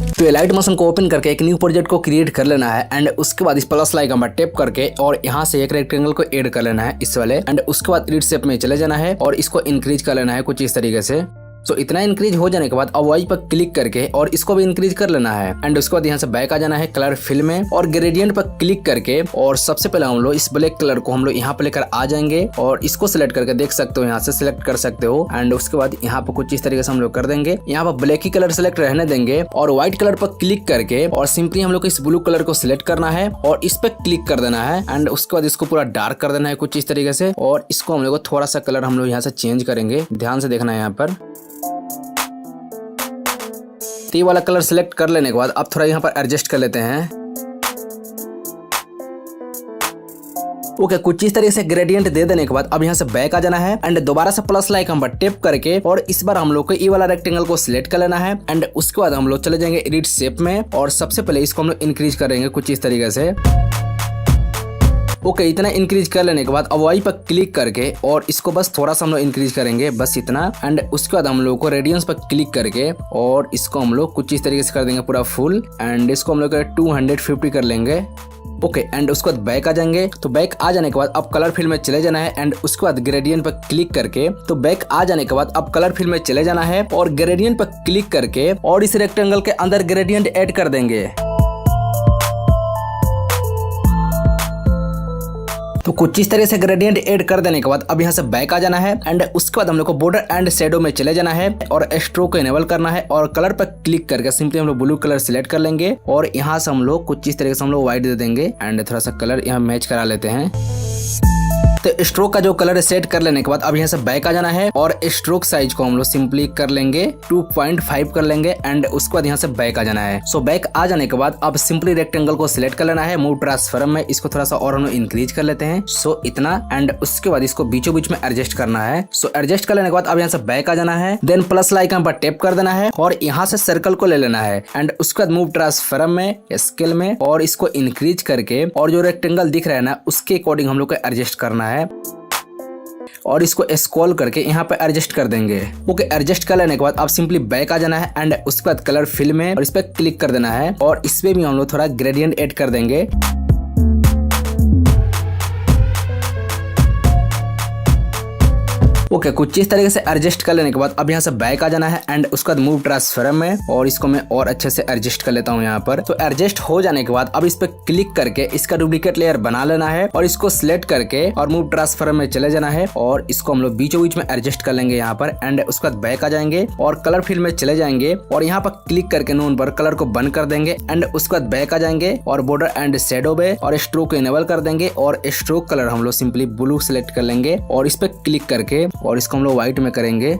तो ये लाइट मोशन को ओपन करके एक न्यू प्रोजेक्ट को क्रिएट कर लेना है एंड उसके बाद इस प्लस आइकन पर टैप करके और यहाँ से एक रेक्टेंगल को ऐड कर लेना है इस वाले एंड उसके बाद एडिट शेप में चले जाना है और इसको इंक्रीज कर लेना है कुछ इस तरीके से। तो इतना इंक्रीज हो जाने के बाद अब वाई पर क्लिक करके और इसको भी इंक्रीज कर लेना है एंड उसके बाद यहाँ से बैक आ जाना है कलर फिल में और ग्रेडियंट पर क्लिक करके और सबसे पहले हम लोग इस ब्लैक कलर को हम लोग यहाँ पे लेकर आ जाएंगे और इसको सिलेक्ट करके देख सकते हो, यहाँ से सिलेक्ट कर सकते हो एंड उसके बाद यहाँ पर कुछ इस तरीके से हम लोग कर देंगे। यहाँ पर ब्लैक ही कलर सिलेक्ट रहने देंगे और व्हाइट कलर पर क्लिक करके और सिंपली हम लोग को इस ब्लू कलर को सिलेक्ट करना है और इस पे क्लिक कर देना है एंड उसके बाद इसको पूरा डार्क कर देना है कुछ इस तरीके से और इसको हम लोग को थोड़ा सा कलर हम लोग यहाँ से चेंज करेंगे, ध्यान से देखना है यहाँ पर। ये वाला कलर सिलेक्ट कर लेने के बाद अब थोड़ा यहाँ पर एडजस्ट कर लेते हैं। ओके, कुछ इस तरीके से ग्रेडियंट दे देने के बाद अब यहाँ से बैक आ जाना है एंड दोबारा से प्लस आइकन पर टैप करके और इस बार हम लोग को ये वाला रेक्टेंगल को सिलेक्ट कर लेना है एंड उसके बाद हम लोग चले जाएंगे एडिट शेप में और सबसे पहले इसको हम लोग इंक्रीज करेंगे कुछ इस तरीके से। ओके, इतना इंक्रीज कर लेने के बाद अब वाई पर क्लिक करके और इसको बस थोड़ा सा हम लोग इंक्रीज करेंगे, बस इतना। एंड उसके बाद हम लोग को रेडियंस पर क्लिक करके और इसको हम लोग कुछ इस तरीके से कर देंगे पूरा फुल एंड इसको हम लोग 250 कर लेंगे। ओके, एंड उसके बाद बैक आ जाएंगे। तो बैक आ जाने के बाद अब कलर फिल में चले जाना है एंड उसके बाद ग्रेडियंट पर क्लिक करके तो बैक आ जाने के बाद अब कलर फिल में चले जाना है और ग्रेडियंट पर क्लिक करके और इस रेक्टेंगल के अंदर ग्रेडियंट ऐड कर देंगे। तो कुछ इस तरह से ग्रेडियंट ऐड कर देने के बाद अब यहाँ से बैक आ जाना है एंड उसके बाद हम लोग को बॉर्डर एंड शैडो में चले जाना है और स्ट्रोक को इनेबल करना है और कलर पर क्लिक करके सिंपली हम लोग ब्लू कलर सिलेक्ट कर लेंगे और यहाँ से हम लोग कुछ इस तरीके से हम लोग व्हाइट दे देंगे एंड थोड़ा सा कलर यहाँ मैच करा लेते हैं। तो स्ट्रोक का जो कलर सेट कर लेने के बाद अब यहाँ से बैक आ जाना है और स्ट्रोक साइज को हम लोग सिंपली कर लेंगे 2.5 कर लेंगे एंड उसके बाद यहाँ से बैक आ जाना है। सो बैक आ जाने के बाद अब सिंपली रेक्टेंगल को सिलेक्ट कर लेना है, मूव ट्रांसफॉर्म में इसको थोड़ा सा और हम लोग इंक्रीज कर लेते हैं। सो इतना एंड उसके बाद इसको बीचों बीच में एडजस्ट करना है। सो एडजस्ट कर लेने के बाद अब यहाँ से बैक आ जाना है, देन प्लस आइकन पर टैप कर देना है और यहाँ से सर्कल को ले लेना है एंड उसके बाद मूव ट्रांसफॉर्म में स्केल में और इसको इंक्रीज करके और जो रेक्टेंगल दिख रहा है ना उसके अकॉर्डिंग हम लोग को एडजस्ट करना है और इसको स्क्रॉल करके यहाँ पे एडजस्ट कर देंगे। ओके, एडजस्ट कर लेने के बाद अब सिंपली बैक आ जाना है एंड उसके बाद कलर फिल में और इस पे क्लिक कर देना है और इसमें भी हम लोग थोड़ा ग्रेडियंट ऐड कर देंगे। ओके, कुछ इस तरीके से एडजस्ट कर लेने के बाद अब यहाँ से बैक आ जाना है एंड उसके बाद मूव ट्रांसफॉर्म में और इसको मैं और अच्छे से एडजस्ट कर लेता हूँ यहाँ पर। तो एडजस्ट हो जाने के बाद अब इस पे क्लिक करके इसका डुप्लीकेट लेयर बना लेना है और इसको सिलेक्ट करके और मूव ट्रांसफॉर्म में चले जाना है और इसको हम लोग बीचों बीच में एडजस्ट कर लेंगे यहाँ पर एंड उसके बाद बैक आ जाएंगे और कलर फील्ड में चले जाएंगे और यहाँ पर क्लिक करके नोन पर कलर को बंद कर देंगे एंड उसके बाद बैक आ जाएंगे और बॉर्डर एंड शैडो पे और स्ट्रोक को इनेबल कर देंगे और स्ट्रोक कलर हम लोग सिंपली ब्लू सिलेक्ट कर लेंगे और इस पे क्लिक करके और इसको हम लोग व्हाइट में करेंगे।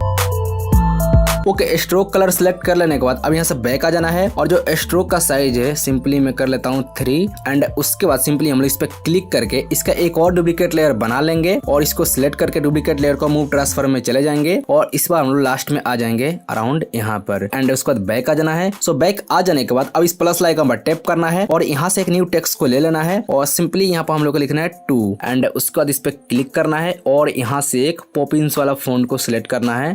ओके, स्ट्रोक कलर सेलेक्ट कर लेने के बाद अब यहाँ से बैक आ जाना है और जो स्ट्रोक का साइज है सिंपली मैं कर लेता हूँ 3 एंड उसके बाद सिंपली हम लोग इस पे क्लिक करके इसका एक और डुप्लीकेट लेयर बना लेंगे और इसको सिलेक्ट करके डुप्लीकेट लेयर को मूव ट्रांसफॉर्म में चले जाएंगे और इस बार हम लोग लास्ट में आ जाएंगे अराउंड यहाँ पर एंड उसके बाद बैक आ जाना है। सो बैक आ जाने के बाद अब इस प्लस आइकन पर टैप करना है और यहाँ से एक न्यू टेक्स्ट को ले लेना है और सिंपली यहाँ पर हम लोग को लिखना है 2 एंड उसके बाद इस पे क्लिक करना है और यहाँ से एक पॉपिंस वाला फॉन्ट को सिलेक्ट करना है।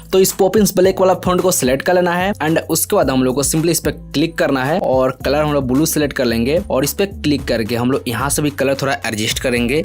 तो इस पॉपिंस ब्लैक वाला फॉन्ट को सिलेक्ट कर लेना है एंड उसके बाद हम लोग को सिंपली इस पे क्लिक करना है और कलर हम लोग ब्लू सिलेक्ट कर लेंगे और इस पे क्लिक करके हम लोग यहाँ से भी कलर थोड़ा एडजस्ट करेंगे।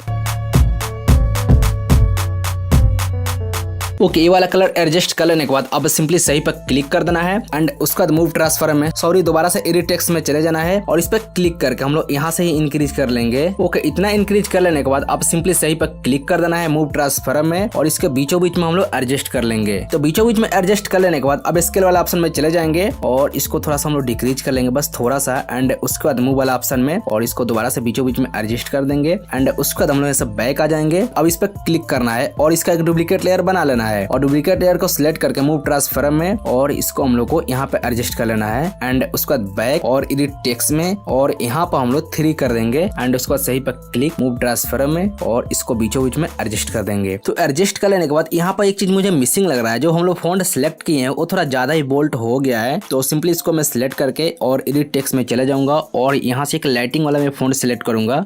ओके, ये वाला कलर एडजस्ट कर लेने के बाद अब सिंपली सही पर क्लिक कर देना है एंड उसके बाद मूव ट्रांसफॉर्म में दोबारा से एडिट टेक्स्ट में चले जाना है और इस पे क्लिक करके हम लोग यहाँ से ही इंक्रीज कर लेंगे। ओके, इतना इंक्रीज कर लेने के बाद अब सिंपली सही पर क्लिक कर देना है मूव ट्रांसफॉर्म में और इसके बीचों बीच में हम लोग एडजस्ट कर लेंगे। तो बीचों बीच में एडजस्ट कर लेने के बाद अब स्केल वाला ऑप्शन में चले जाएंगे और इसको थोड़ा सा हम लोग डिक्रीज कर लेंगे, बस थोड़ा सा एंड उसके बाद मूव वाला ऑप्शन में और इसको दोबारा से बीचों बीच में एडजस्ट कर देंगे एंड उसके बाद हम लोग सब बैक आ जाएंगे। अब इस पे क्लिक करना है और इसका एक डुप्लीकेट लेयर बना लेना है और डुप्लीकेट को सिलेक्ट करके मूव ट्रांसफॉर्म में और इसको हम लोग को यहाँ पे एडजस्ट कर लेना है एंड उसके बाद बैक और एडिट टेक्स्ट में और यहाँ पर हम लोग 3 कर देंगे एंड उसके बाद सही पर क्लिक मूव ट्रांसफॉर्म में और इसको बीचों बीच में एडजस्ट कर देंगे। तो एडजस्ट कर लेने के बाद यहाँ पर एक चीज मुझे मिसिंग लग रहा है, जो हम लोग फॉन्ट सिलेक्ट किए हैं वो थोड़ा ज्यादा ही बोल्ट हो गया है। तो सिंपली इसको मैं सिलेक्ट करके और एडिट टेक्स्ट में चले जाऊंगा और यहाँ से एक लाइटिंग वाला मैं फॉन्ट सिलेक्ट करूंगा।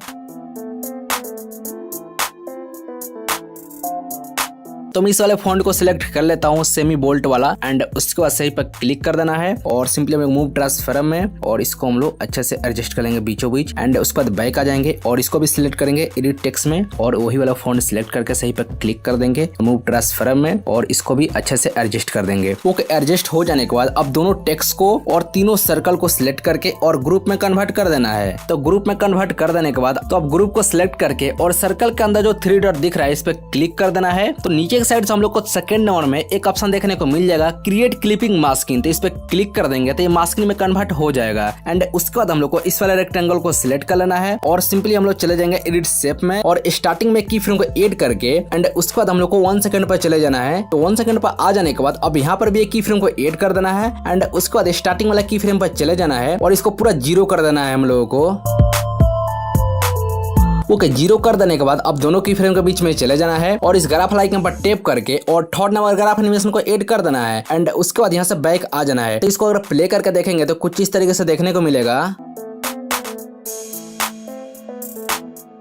तो मैं इस वाले फॉन्ट को सिलेक्ट कर लेता हूँ सेमी बोल्ट वाला एंड उसके बाद सही पर क्लिक कर देना है और सिंपली हम मूव ट्रांसफॉर्म में और इसको हम लोग अच्छे से एडजस्ट कर लेंगे बीचों बीच एंड उसके बाद बैक आ जाएंगे और इसको भी सिलेक्ट करेंगे एडिट टेक्स्ट में और वही वाला फॉन्ट सिलेक्ट करके सही पर क्लिक कर देंगे मूव ट्रांसफॉर्म में और इसको भी अच्छे से एडजस्ट कर देंगे। ओके, एडजस्ट हो जाने के बाद अब दोनों टेक्स्ट को और तीनों सर्कल को सिलेक्ट करके और ग्रुप में कन्वर्ट कर देना है। तो ग्रुप में कन्वर्ट कर देने के बाद तो अब ग्रुप को सिलेक्ट करके और सर्कल के अंदर जो 3 डॉट दिख रहा है इस पे क्लिक कर देना है। तो नीचे साइड से हम लोग को सेकंड नंबर में एक ऑप्शन देखने को मिल जाएगा क्रिएट क्लिपिंग मास्किंग, तो इस पे क्लिक कर देंगे तो ये मास्किंग में कन्वर्ट हो जाएगा एंड उसके बाद हम लोग को इस वाले रेक्टेंगल को सिलेक्ट कर लेना है और सिंपली हम लोग चले जाएंगे एडिट शेप में और स्टार्टिंग में की फ्रेम को ऐड करके एंड उसके बाद हम लोग को 1 सेकंड पर चले जाना है। तो 1 सेकंड पर आ जाने के बाद अब यहाँ पर भी एक की फ्रेम को ऐड कर देना है एंड उसके बाद स्टार्टिंग वाला की फ्रेम पर चले जाना है और इसको पूरा 0 कर देना है हम लोगों को। ओके, 0 कर देने के बाद अब दोनों की फ्रेम के बीच में चले जाना है और इस ग्राफ आइकन पर टैप करके और थर्ड नंबर ग्राफ एनिमेशन को ऐड कर देना है एंड उसके बाद यहाँ से बैक आ जाना है। तो इसको अगर प्ले करके देखेंगे तो कुछ इस तरीके से देखने को मिलेगा।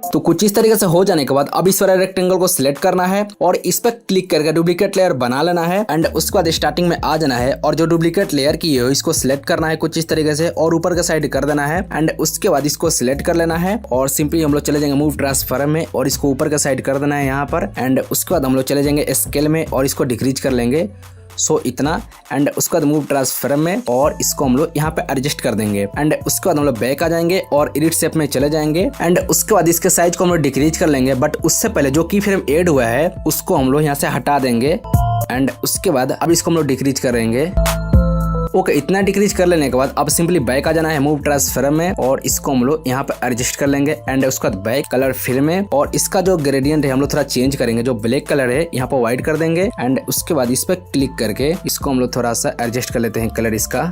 तो कुछ इस तरीके से हो जाने के बाद अब इस वाले रेक्टेंगल को सिलेक्ट करना है और इस पर क्लिक करके डुप्लीकेट लेयर बना लेना है एंड उसके बाद स्टार्टिंग में आ जाना है और जो डुप्लीकेट लेयर की है इसको सिलेक्ट करना है कुछ इस तरीके से और ऊपर के साइड कर देना है एंड उसके बाद इसको सिलेक्ट कर लेना है और सिंपली हम लोग चले जाएंगे मूव ट्रांसफॉर्म में और इसको ऊपर के साइड कर देना है यहाँ पर एंड उसके बाद हम लोग चले जाएंगे स्केल में और इसको डिक्रीज कर लेंगे सो इतना एंड उसके बाद मूव ट्रांसफॉर्म में और इसको हम लोग यहाँ पे एडजस्ट कर देंगे एंड उसके बाद हम लोग बैक आ जाएंगे और एडिट शेप में चले जाएंगे एंड उसके बाद इसके साइज को हम लोग डिक्रीज कर लेंगे। बट उससे पहले जो की फ्रेम ऐड हुआ है उसको हम लोग यहाँ से हटा देंगे एंड उसके बाद अब इसको हम लोग डिक्रीज करेंगे। ओके, इतना डिक्रीज कर लेने के बाद अब सिंपली बैक आ जाना है मूव ट्रांसफॉर्म में और इसको हम लोग यहाँ पे एडजस्ट कर लेंगे एंड उसके बाद बैक कलर फिल में और इसका जो ग्रेडियंट है हम लोग थोड़ा चेंज करेंगे। जो ब्लैक कलर है यहाँ पर व्हाइट कर देंगे एंड उसके बाद इस पे क्लिक करके इसको हम लोग थोड़ा सा एडजस्ट कर लेते हैं कलर इसका।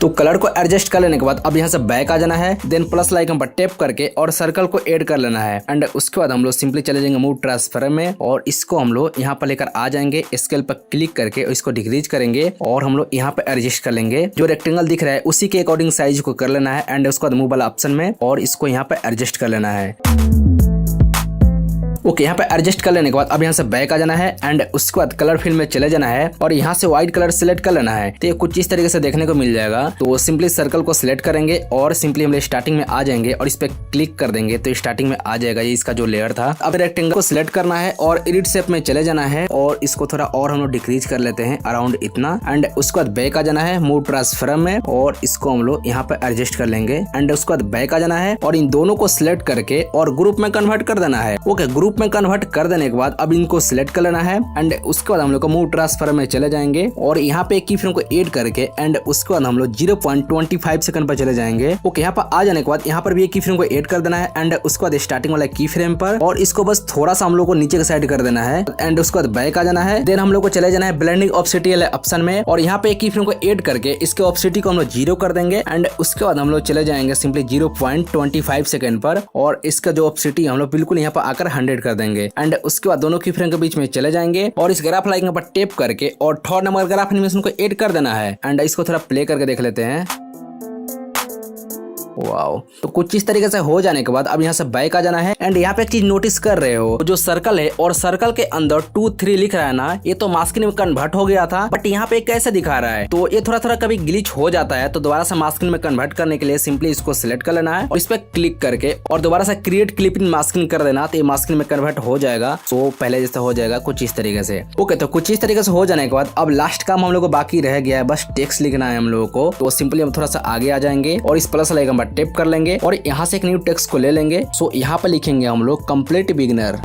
तो कलर को एडजस्ट कर लेने के बाद अब यहाँ से बैक आ जाना है देन प्लस आइकन पर टैप करके और सर्कल को ऐड कर लेना है एंड उसके बाद हम लोग सिंपली चले जाएंगे मूव ट्रांसफॉर्म में और इसको हम लोग यहाँ पर लेकर आ जाएंगे। स्केल पर क्लिक करके इसको डिक्रीज करेंगे और हम लोग यहाँ पे एडजस्ट कर लेंगे। जो रेक्टेंगल दिख रहा है उसी के अकॉर्डिंग साइज को कर लेना है एंड उसके बाद मूव वाला ऑप्शन में और इसको यहाँ पे एडजस्ट कर लेना है। ओके, यहाँ पे एडजस्ट कर लेने के बाद अब यहाँ से बैक आ जाना है एंड उसके बाद कलर फिल में चले जाना है और यहाँ से व्हाइट कलर सिलेक्ट कर लेना है। तो ये कुछ इस तरीके से देखने को मिल जाएगा। तो सिंपली सर्कल को सिलेक्ट करेंगे और सिंपली हम स्टार्टिंग में आ जाएंगे और इस पे क्लिक कर देंगे तो स्टार्टिंग में आ जाएगा ये इसका जो लेयर था। अब रेक्टेंगल को सिलेक्ट करना है और एडिट शेप में चले जाना है और इसको थोड़ा और हम लोग डिक्रीज कर लेते हैं अराउंड इतना एंड उसके बाद बैक आ जाना है मूव ट्रांसफॉर्म में और इसको हम लोग यहाँ पे एडजस्ट कर लेंगे एंड उसके बाद बैक आ जाना है और इन दोनों को सिलेक्ट करके और ग्रुप में कन्वर्ट कर देना है। ओके, ग्रुप में कन्वर्ट कर देने के बाद अब इनको सिलेक्ट कर लेना है एंड उसके बाद हम लोग को मूव ट्रांसफॉर्म में चले जाएंगे और यहाँ पे एक की फ्रेम को ऐड करके एंड उसके बाद हम लोग 0.25 सेकंड पर चले जाएंगे। ओके, यहाँ पर आ जाने के बाद यहाँ पर भी एक की फ्रेम को ऐड कर देना है एंड उसके बाद स्टार्टिंग वाला की फ्रेम पर और इसको बस थोड़ा सा हम लोग को नीचे के साइड कर देना है एंड उसके बाद बैक आ जाना है। देन हम लोग को चले जाना है ब्लेंडिंग ऑप्सिटी वाले ऑप्शन में और यहाँ पे एक की फ्रेम को ऐड करके इसके ऑप्सिटी को हम लोग 0 कर देंगे एंड उसके बाद हम लोग चले जाएंगे सिंपली 0.25 सेकंड पर और इसका जो ऑप्सिटी हम लोग बिल्कुल यहाँ पर आकर 100 कर देंगे एंड उसके बाद दोनों की फ्रेम के बीच में चले जाएंगे और इस ग्राफ आइकन पर टैप करके और थर्ड नंबर ग्राफ एनिमेशन को ऐड कर देना है एंड इसको थोड़ा प्ले करके देख लेते हैं। वाओ, तो कुछ इस तरीके से हो जाने के बाद अब यहाँ से बैक आ जाना है एंड यहाँ पे एक चीज नोटिस कर रहे हो जो सर्कल है और सर्कल के अंदर 2 3 लिख रहा है ना, ये तो मास्किंग में कन्वर्ट हो गया था बट यहाँ पे कैसे दिखा रहा है तो ये थोड़ा थोड़ा कभी ग्लिच हो जाता है। तो दोबारा से मास्किंग में कन्वर्ट करने के लिए सिंपली इसको सिलेक्ट कर लेना है और इस पे क्लिक करके और दोबारा से क्रिएट क्लिप इन मास्किंग कर देना तो ये मास्किंग में कन्वर्ट हो जाएगा। तो पहले जैसा हो जाएगा कुछ इस तरीके से। ओके, तो कुछ इस तरीके से हो जाने के बाद अब लास्ट काम हम लोग को बाकी रह गया है, बस टेक्स्ट लिखना है हम लोगों को। तो सिंपली हम थोड़ा सा आगे आ जाएंगे और इस प्लस आइकन पर टैप कर लेंगे और यहाँ से एक न्यू टेक्स्ट को ले लेंगे। सो यहाँ पर लिखेंगे हम लोग कंप्लीट बिगिनर।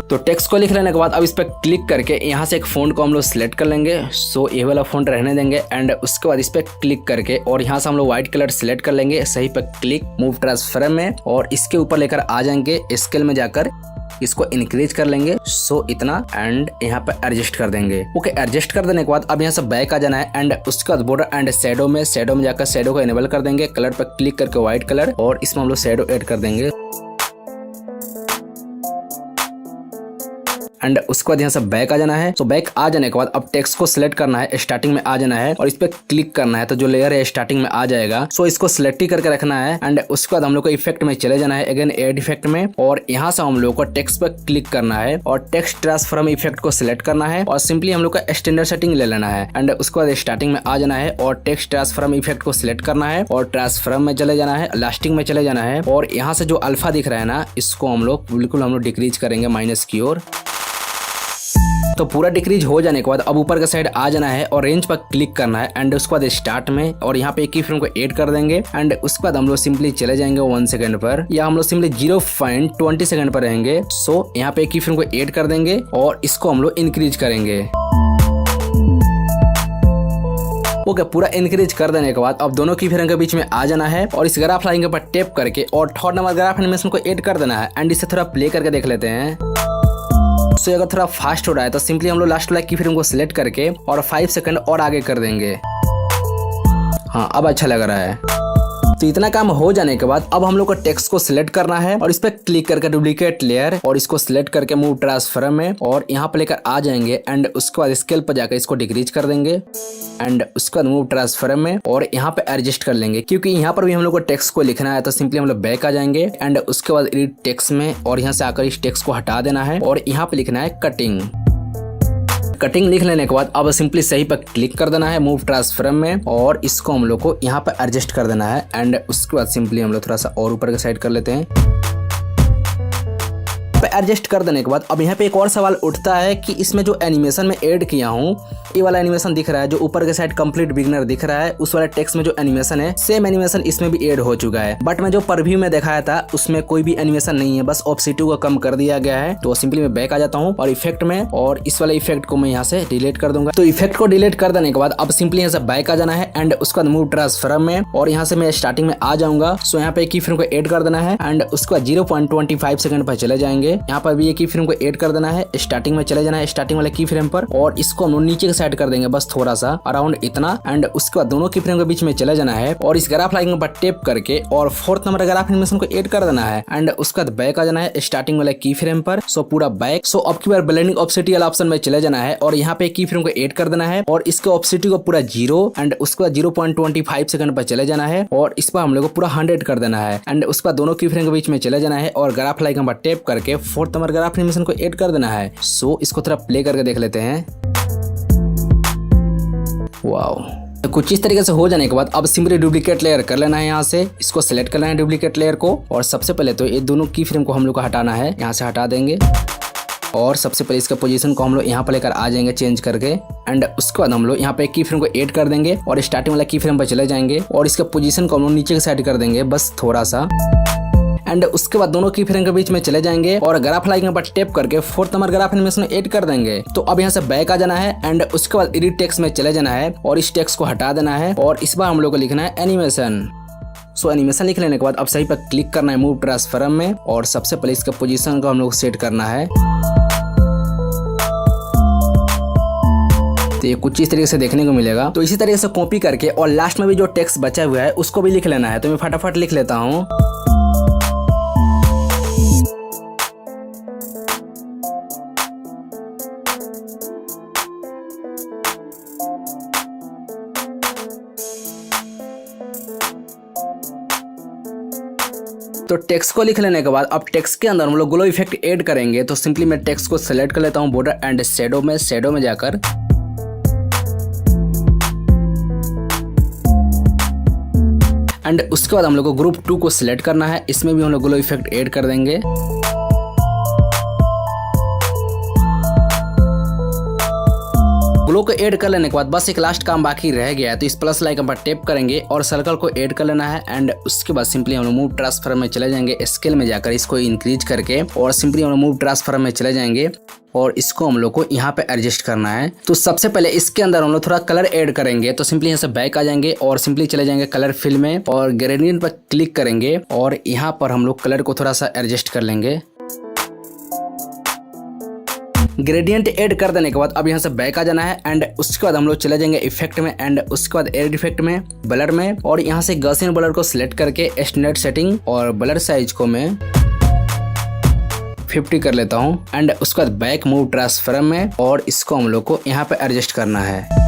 तो टेक्स्ट को लिख लेने के बाद अब इस पर क्लिक करके यहाँ से एक फ़ॉन्ट को हम लोग सिलेक्ट कर लेंगे। सो ये वाला फ़ॉन्ट रहने देंगे एंड उसके बाद इस पर क्लिक करके और यहाँ से हम लोग व्हाइट कलर सिलेक्ट कर लेंगे। सही पर क्लिक मूव ट्रांसफॉर्म में और इसके ऊपर लेकर आ जाएंगे स्केल में जाकर इसको इंक्रीज कर लेंगे। सो इतना एंड यहाँ पे एडजस्ट कर देंगे। ओके, एडजस्ट कर देने के बाद अब यहाँ से बैक आ जाना है एंड उसके बाद बॉर्डर एंड शैडो में जाकर शैडो को इनेबल कर देंगे। कलर पर क्लिक करके व्हाइट कलर और इसमें हम लोग शैडो ऐड कर देंगे एंड उसके बाद यहाँ से बैक आ जाना है। तो बैक आ जाने के बाद अब टेक्स्ट को सिलेक्ट करना है, स्टार्टिंग में आ जाना है और इस पे क्लिक करना है तो जो लेयर है स्टार्टिंग में आ जाएगा। सो इसको सिलेक्ट ही करके रखना है एंड उसके बाद हम लोग को इफेक्ट में चले जाना है, अगेन एड इफेक्ट में और यहाँ से हम लोग को टेक्स्ट पे क्लिक करना है और टेक्स्ट ट्रांसफॉर्म इफेक्ट को सिलेक्ट करना है और सिंपली हम लोग का स्टैंडर्ड सेटिंग ले लेना है एंड उसके बाद स्टार्टिंग में आ जाना है और टेक्स्ट ट्रांसफॉर्म इफेक्ट को सिलेक्ट करना है और ट्रांसफॉर्म में चले जाना है, लास्टिंग में चले जाना है और यहाँ से जो अल्फा दिख रहा है ना, इसको हम लोग बिल्कुल डिक्रीज करेंगे माइनस की ओर। तो पूरा डिक्रीज हो जाने के बाद अब ऊपर का साइड आ जाना है और रेंज पर क्लिक करना है एंड उसके बाद स्टार्ट में और यहाँ पे एक की फ्रेम को ऐड कर देंगे एंड उसके बाद हम लोग सिंपली चले जाएंगे 1 सेकंड पर या हम लोग सिंपली 0.20 सेकंड पर रहेंगे। सो यहाँ पे एक की फ्रेम को ऐड कर देंगे और इसको हम लोग इंक्रीज करेंगे। ओके, पूरा इंक्रीज कर देने के बाद अब दोनों की फ्रेम के बीच में आ जाना है और इस ग्राफ लाइन के ऊपर टैप करके और थर्ड नंबर ग्राफ एनिमेशन को ऐड कर देना है एंड इसे थोड़ा प्ले करके देख लेते हैं। तो अगर थोड़ा फास्ट हो रहा है तो सिंपली हम लोग लास्ट वाला की फ्रेम को सिलेक्ट करके और 5 सेकंड और आगे कर देंगे। हाँ अब अच्छा लग रहा है। तो इतना काम हो जाने के बाद अब हम लोग को टेक्स्ट को सिलेक्ट करना है और इस पर क्लिक करके डुप्लीकेट लेयर और इसको सिलेक्ट करके मूव ट्रांसफॉर्म में और यहाँ पर लेकर आ जाएंगे एंड उसके बाद स्केल पर जाकर इसको डिक्रीज कर देंगे एंड उसके बाद मूव ट्रांसफॉर्म में और यहाँ पे एडजस्ट कर लेंगे क्योंकि यहाँ पर भी हम लोग को टेक्स्ट को लिखना है। तो सिंपली हम लोग बैक आ जाएंगे एंड उसके बाद एडिट टेक्स्ट में और यहाँ से आकर इस टेक्स्ट को हटा देना है और यहाँ पे लिखना है कटिंग। कटिंग लिख लेने के बाद अब सिंपली सही पर क्लिक कर देना है मूव ट्रांसफॉर्म में और इसको हम लोग को यहाँ पर एडजस्ट कर देना है एंड उसके बाद सिंपली हम लोग थोड़ा सा और ऊपर के साइड कर लेते हैं। एडजस्ट कर देने के बाद अब यहाँ पे एक और सवाल उठता है कि इसमें जो एनिमेशन में ऐड किया हूँ, ये वाला एनिमेशन दिख रहा है जो ऊपर के साइड कंप्लीट बिगिनर दिख रहा है, उस वाले टेक्स्ट में जो एनिमेशन है सेम एनिमेशन इसमें भी ऐड हो चुका है। बट मैं जो प्रीव्यू में दिखाया था उसमें कोई भी एनिमेशन नहीं है, बस ऑब्जेक्टिव को कम कर दिया गया है। तो सिंपली मैं बैक आ जाता हूँ और इफेक्ट में और इस वाले इफेक्ट को मैं यहाँ से डिलीट कर दूंगा। तो इफेक्ट को डिलीट कर देने के बाद अब सिंपली यहाँ से बैक आ जाना है एंड उसके बाद मूव ट्रांसफॉर्म में और यहाँ से मैं स्टार्टिंग में आ जाऊंगा। सो यहाँ पे की फ्रेम को ऐड कर देना है एंड उसके बाद 0.25 सेकंड पर चले जाएंगे। यहाँ पर भी की फ्रेम को ऐड कर देना है, स्टार्टिंग में चले जाना है स्टार्टिंग वाले की फ्रेम पर और इसको हम नीचे के साइड कर देंगे बस थोड़ा सा अराउंड इतना एंड उसके बाद दोनों की फ्रेम के बीच में चले जाना है और इस ग्राफ लाइन पर टेप करके और 4th नंबर ग्राफ एनिमेशन को ऐड कर देना है एंड उसके बाद बैक आ जाना है स्टार्टिंग वाले की फ्रेम पर। सो पूरा बैक। सो अब की बार ब्लेंडिंग ऑब्जेक्टिव वाला ऑप्शन में चले जाना है और यहाँ पे की फ्रेम को ऐड कर देना है और इसके ऑब्जेक्टिव को पूरा 0 एंड उसके बाद 0.25 सेकंड पर चले जाना है और इस पर हम लोग को पूरा 100 कर देना है एंड उसके बाद दोनों की फ्रेम के बीच में चले जाना है और ग्राफ लाइन पर टेप करके 4th नंबर ग्राफ एनिमेशन को ऐड कर देना है। सो इसको थोड़ा प्ले करके देख लेते हैं। वाओ, तो कुछ इस तरीके से हो जाने के बाद अब सिंपली डुप्लीकेट लेयर कर लेना है। यहाँ से इसको सिलेक्ट करना है डुप्लीकेट लेयर को और सबसे पहले तो ये दोनों की फ्रेम को हम लोग को हटाना है, यहाँ से हटा देंगे और सबसे पहले इसका पोजीशन को हम लोग यहाँ पर लेकर आ जाएंगे चेंज करके एंड उसके बाद हम लोग यहाँ पे की फ्रेम को ऐड कर देंगे और स्टार्टिंग वाला की फ्रेम पर चले जाएंगे और इसका पोजीशन को हम लोग नीचे के साइड कर देंगे बस थोड़ा सा एंड उसके बाद दोनों की फ्रेम के बीच में चले जाएंगे और ग्राफ लाइन पर टेप करके 4th number graph animation add कर देंगे। तो अब यहाँ से बैक आ जाना है एंड उसके बाद एडिट टेक्स्ट में चले जाना है और इस टेक्स्ट को हटा देना है और इस बार हम लोग को लिखना है एनिमेशन। सो एनिमेशन लिख लेने के बाद अब सही पर क्लिक करना है मूव ट्रांसफॉर्म में और सबसे पहले इसका पोजीशन को हम लोग सेट करना है। तो ये कुछ इस तरीके से देखने को मिलेगा। तो इसी तरीके से कॉपी करके और लास्ट में भी जो टेक्स्ट बचा हुआ है उसको भी लिख लेना है। तो मैं फटाफट लिख लेता हूँ। तो टेक्स्ट को लिख लेने के बाद अब टेक्स्ट के अंदर हम लोग ग्लो इफेक्ट ऐड करेंगे। तो सिंपली मैं टेक्स्ट को सिलेक्ट कर लेता हूँ बॉर्डर एंड शैडो में जाकर एंड उसके बाद हम लोग को ग्रुप 2 को सिलेक्ट करना है, इसमें भी हम लोग ग्लो इफेक्ट ऐड कर देंगे। ग्लो को ऐड कर लेने के बाद बस एक लास्ट काम बाकी रह गया है। तो इस प्लस आइकन पर टैप करेंगे और सर्कल को ऐड कर लेना है एंड उसके बाद सिंपली हम लोग मूव ट्रांसफॉर्म में चले जाएंगे, स्केल में जाकर इसको इंक्रीज करके और सिंपली हम लोग मूव ट्रांसफॉर्म में चले जाएंगे और इसको हम लोग को यहाँ पे एडजस्ट करना है। तो सबसे पहले इसके अंदर हम लोग थोड़ा कलर ऐड करेंगे। तो सिंपली यहाँ से बैक आ जाएंगे और सिंपली चले जाएंगे कलर फिल में और ग्रेडियंट पर क्लिक करेंगे और यहाँ पर हम लोग कलर को थोड़ा सा एडजस्ट कर लेंगे। ग्रेडियंट ऐड कर देने के बाद अब यहाँ से बैक आ जाना है एंड उसके बाद हम लोग चले जाएंगे इफेक्ट में एंड उसके बाद एड इफेक्ट में ब्लर में और यहाँ से गॉसियन ब्लर को सिलेक्ट करके स्टैंडर्ड सेटिंग और ब्लर साइज को मैं 50 कर लेता हूँ एंड उसके बाद बैक मूव ट्रांसफॉर्म में और इसको हम लोग को यहाँ पे एडजस्ट करना है।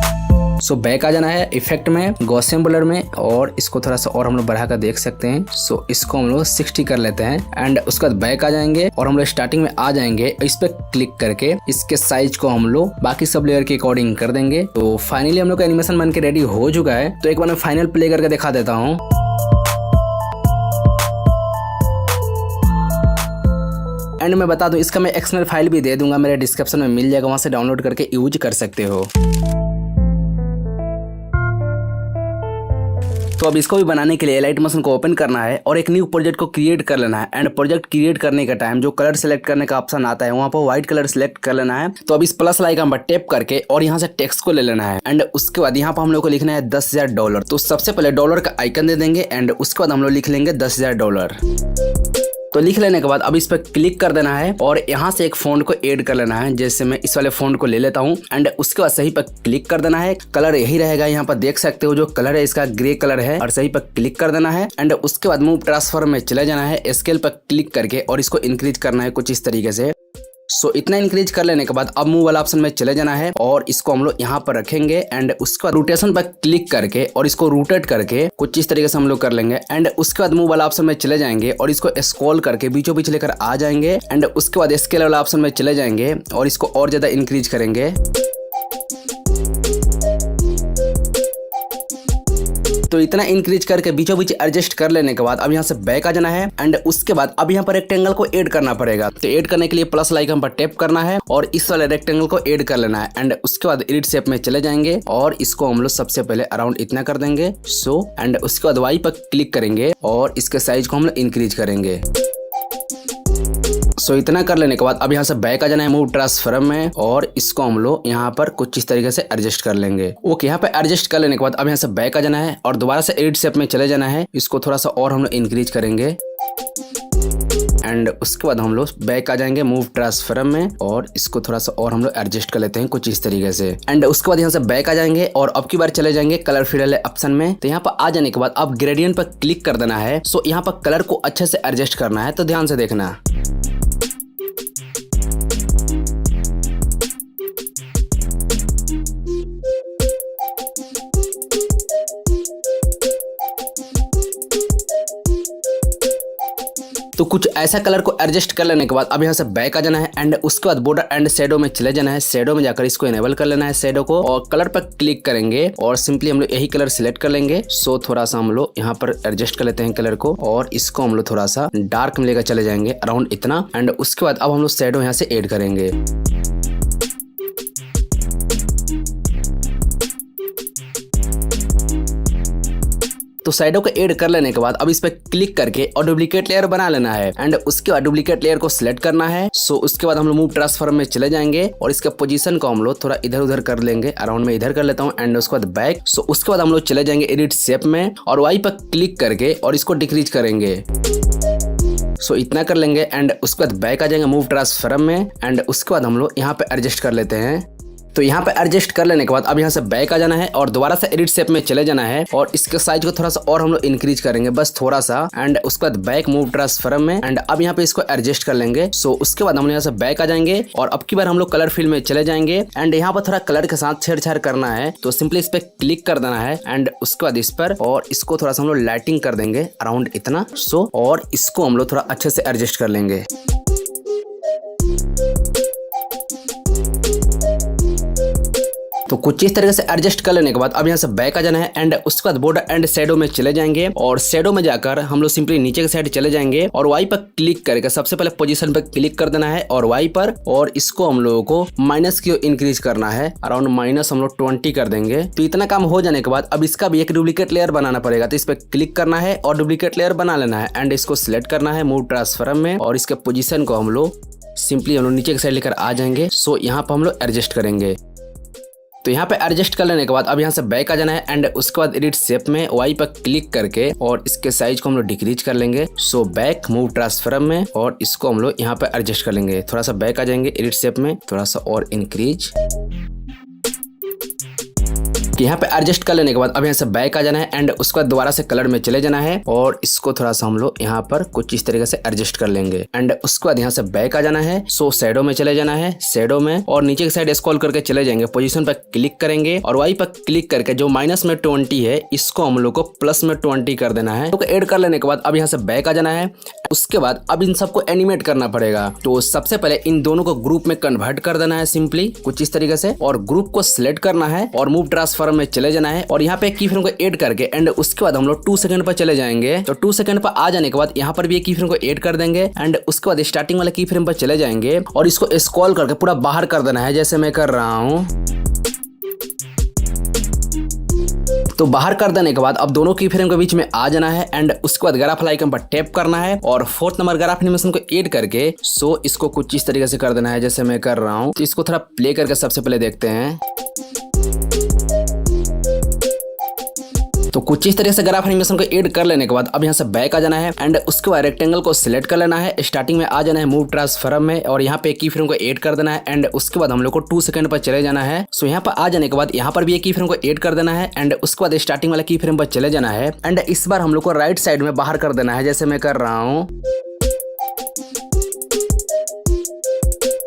सो बैक आ जाना है इफेक्ट में गॉसियन ब्लर में और इसको थोड़ा सा और हम लोग बढ़ा कर देख सकते हैं। सो इसको हम लोग 60 कर लेते हैं एंड उसके बाद बैक आ जाएंगे और हम लोग स्टार्टिंग में आ जाएंगे। इस पे क्लिक करके इसके साइज को हम लोग बाकी सब लेयर के अकॉर्डिंग कर देंगे। तो फाइनली हम लोग का एनिमेशन बन के रेडी हो चुका है। तो एक बार मैं फाइनल प्ले करके दिखा देता हूँ। एंड मैं बता दूं इसका मैं एक्सएमएल फाइल भी दे दूंगा, मेरे डिस्क्रिप्शन में मिल जाएगा, वहां से डाउनलोड करके यूज कर सकते हो। तो अब इसको भी बनाने के लिए लाइट मोशन को ओपन करना है और एक न्यू प्रोजेक्ट को क्रिएट कर लेना है एंड प्रोजेक्ट क्रिएट करने का टाइम जो कलर सेलेक्ट करने का ऑप्शन आता है वहां पर व्हाइट कलर सेलेक्ट कर लेना है। तो अब इस प्लस आइकन पर टैप करके और यहाँ से टेक्स्ट को ले लेना है एंड उसके बाद यहाँ पर हम लोग को लिखना है $10,000। तो सबसे पहले डॉलर का आइकन दे देंगे एंड उसके बाद हम लोग लिख लेंगे $10,000। तो लिख लेने के बाद अब इस पर क्लिक कर देना है और यहाँ से एक फॉन्ट को ऐड कर लेना है। जैसे मैं इस वाले फॉन्ट को ले लेता हूँ एंड उसके बाद सही पर क्लिक कर देना है। कलर यही रहेगा, यहाँ पर देख सकते हो जो कलर है इसका ग्रे कलर है और सही पर क्लिक कर देना है एंड उसके बाद मूव ट्रांसफॉर्म में चले जाना है, स्केल पर क्लिक करके और इसको इंक्रीज करना है कुछ इस तरीके से। सो इतना इंक्रीज कर लेने के बाद अब मूव वाला ऑप्शन में चले जाना है और इसको हम लोग यहाँ पर रखेंगे एंड उसके बाद रोटेशन पर क्लिक करके और इसको रोटेट करके कुछ इस तरीके से हम लोग कर लेंगे एंड उसके बाद मूव वाला ऑप्शन में चले जाएंगे और इसको स्क्रॉल करके बीचों बीच लेकर आ जाएंगे एंड उसके बाद स्केल वाला ऑप्शन में चले जाएंगे और इसको और ज्यादा इंक्रीज करेंगे। तो इतना इंक्रीज करके बीचों बीच एडजस्ट कर लेने के बाद अब यहाँ से बैक आ जाना है एंड उसके बाद अब यहाँ पर रेक्टेंगल को ऐड करना पड़ेगा। तो ऐड करने के लिए प्लस आइकन पर टैप करना है और इस वाले रेक्टेंगल को ऐड कर लेना है एंड उसके बाद एडिट शेप में चले जाएंगे और इसको हम लोग सबसे पहले अराउंड इतना कर देंगे एंड उसके बाद वाई पर क्लिक करेंगे और इसके साइज को हम लोग इंक्रीज करेंगे। सो इतना कर लेने के बाद अब यहाँ से बैक आ जाना है मूव ट्रांसफॉर्म में और इसको हम लोग यहाँ पर कुछ इस तरीके से एडजस्ट कर लेंगे। ओके, यहाँ पे एडजस्ट कर लेने के बाद अब यहाँ से बैक आ जाना है और दोबारा से एडिट शेप में चले जाना है। इसको थोड़ा सा और हम लोग इंक्रीज करेंगे एंड उसके बाद हम लोग बैक आ जाएंगे मूव ट्रांसफॉर्म में और इसको थोड़ा सा और हम लोग एडजस्ट कर लेते हैं कुछ इस तरीके से एंड उसके बाद यहाँ से बैक आ जाएंगे और अब की बार चले जाएंगे कलर फिल ऑप्शन में। तो यहाँ पर आ जाने के बाद अब ग्रेडियंट पर क्लिक कर देना है। सो यहाँ पर कलर को अच्छे से एडजस्ट करना है, तो ध्यान से देखना। तो कुछ ऐसा कलर को एडजस्ट कर लेने के बाद अब यहाँ से बैक आ जाना है एंड उसके बाद बॉर्डर एंड शैडो में चले जाना है। शैडो में जाकर इसको इनेबल कर लेना है शैडो को और कलर पर क्लिक करेंगे और सिंपली हम लोग यही कलर सिलेक्ट कर लेंगे। सो थोड़ा सा हम लोग यहाँ पर एडजस्ट कर लेते हैं कलर को और इसको हम लोग थोड़ा सा डार्क में लेकर चले जाएंगे अराउंड इतना एंड उसके बाद अब हम लोग शैडो यहाँ से ऐड करेंगे। तो शैडो को ऐड कर लेने के बाद अब इस पे क्लिक करके और डुप्लीकेट लेयर बना लेना है एंड उसके बाद डुप्लीकेट लेयर को सिलेक्ट करना है। सो उसके बाद हम लोग मूव ट्रांसफॉर्म में चले जाएंगे और इसका पोजीशन को हम लोग थोड़ा इधर उधर कर लेंगे, अराउंड में इधर कर लेता हूँ एंड उसके बाद बैक। सो उसके बाद हम लोग चले जाएंगे एडिट शेप में और वाई पर क्लिक करके और इसको डिक्रीज करेंगे। सो इतना कर लेंगे एंड उसके बाद बैक आ जाएंगे मूव ट्रांसफॉर्म में एंड उसके बाद हम लोग यहाँ पे एडजस्ट कर लेते हैं। तो यहाँ पे एडजस्ट कर लेने के बाद अब यहाँ से बैक आ जाना है और दोबारा से एडिट शेप में चले जाना है और इसके साइज को थोड़ा सा और हम लोग इंक्रीज करेंगे, बस थोड़ा सा एंड उसके बाद बैक मूव ट्रांसफॉर्म में एंड अब यहाँ पे इसको एडजस्ट कर लेंगे। सो उसके बाद हम यहाँ से बैक आ जाएंगे और अब की बार हम लोग कलर फिल में चले जाएंगे एंड यहाँ पर थोड़ा कलर के साथ छेड़छाड़ करना है। तो सिंपली इस पे क्लिक कर देना है एंड उसके बाद इस पर और इसको थोड़ा सा हम लोग लाइटिंग कर देंगे अराउंड इतना। और इसको हम लोग थोड़ा अच्छे से एडजस्ट कर लेंगे। तो कुछ इस तरीके से एडजस्ट कर लेने के बाद अब यहाँ से बैक आ जाना है एंड उसके बाद बॉर्डर एंड शैडो में चले जाएंगे और शैडो में जाकर हम लोग सिंपली नीचे के साइड चले जाएंगे और वाई पर क्लिक करके सबसे पहले पोजीशन पर क्लिक कर देना है और वाई पर और इसको हम लोगों को माइनस की इंक्रीज करना है, अराउंड माइनस हम लोग 20 कर देंगे। तो इतना काम हो जाने के बाद अब इसका भी एक डुप्लीकेट लेयर बनाना पड़ेगा। तो इस पर क्लिक करना है और डुप्लीकेट लेयर बना लेना है एंड इसको सिलेक्ट करना है मूव ट्रांसफॉर्म में और इसके पोजीशन को हम लोग सिंपली हम लोग नीचे के साइड लेकर आ जाएंगे। सो यहाँ पर हम लोग एडजस्ट करेंगे। तो यहाँ पे एडजस्ट कर लेने के बाद अब यहाँ से बैक आ जाना है एंड उसके बाद एडिट शेप में वाई पर क्लिक करके और इसके साइज को हम लोग डिक्रीज कर लेंगे। सो बैक मूव ट्रांसफॉर्म में और इसको हम लोग यहाँ पे एडजस्ट कर लेंगे। थोड़ा सा बैक आ जाएंगे एडिट शेप में, थोड़ा सा और इंक्रीज। यहाँ पे एडजस्ट कर लेने के बाद अब यहाँ से बैक आ जाना है एंड उसके बाद दोबारा से कलर में चले जाना है और इसको थोड़ा सा हम लोग यहाँ पर कुछ इस तरीके से एडजस्ट कर लेंगे एंड उसके बाद यहाँ से बैक आ जाना है। सो शैडो में चले जाना है, शैडो में और नीचे की साइड स्क्रॉल करके चले जाएंगे, पोजीशन पर क्लिक करेंगे और वाई पर क्लिक करके जो माइनस में 20 है इसको हम लोग को प्लस में 20 कर देना है। तो ऐड कर लेने के बाद अब यहाँ से बैक आ जाना है। उसके बाद अब इन सबको एनिमेट करना पड़ेगा। तो सबसे पहले इन दोनों को ग्रुप में कन्वर्ट कर देना है सिंपली कुछ इस तरीके से और ग्रुप को सिलेक्ट करना है और मूव ट्रांसफॉर्म में चले जाना है और यहाँ पे की फ्रेम को ऐड करके एंड उसके बाद हम लोग 2 सेकंड पर चले जाएंगे। तो 2 सेकंड पर आ जाने के बाद यहाँ पर भी एक की फ्रेम को ऐड कर देंगे एंड उसके बाद स्टार्टिंग वाले की फ्रेम पर चले जाएंगे और इसको स्क्रॉल करके पूरा बाहर कर देना है जैसे मैं कर रहा हूँ। तो बाहर कर देने के बाद अब दोनों की फ्रेम के बीच में आ जाना है एंड उसके बाद ग्राफ आइकन पर टैप करना है और 4th नंबर ग्राफ एनिमेशन को ऐड करके इसको कुछ इस तरीके से कर देना है जैसे मैं कर रहा हूँ। तो इसको थोड़ा प्ले करके सबसे पहले देखते हैं। तो कुछ इस तरीके से ग्राफ एनिमेशन को ऐड कर लेने के बाद अब यहाँ से बैक आ जाना है एंड उसके बाद रेक्टेंगल को सिलेक्ट कर लेना है। स्टार्टिंग में आ जाना है मूव ट्रांसफॉर्म में और यहाँ पे की फ्रेम को ऐड कर देना है एंड उसके बाद हम लोग को 2 सेकंड पर चले जाना है। सो यहाँ पर आ जाने के बाद यहाँ पर भी एक की फ्रेम को ऐड कर देना है एंड उसके बाद स्टार्टिंग वाला की फ्रेम पर चले जाना है एंड इस बार हम लोग को राइट साइड में बाहर कर देना है जैसे मैं कर रहा हूँ।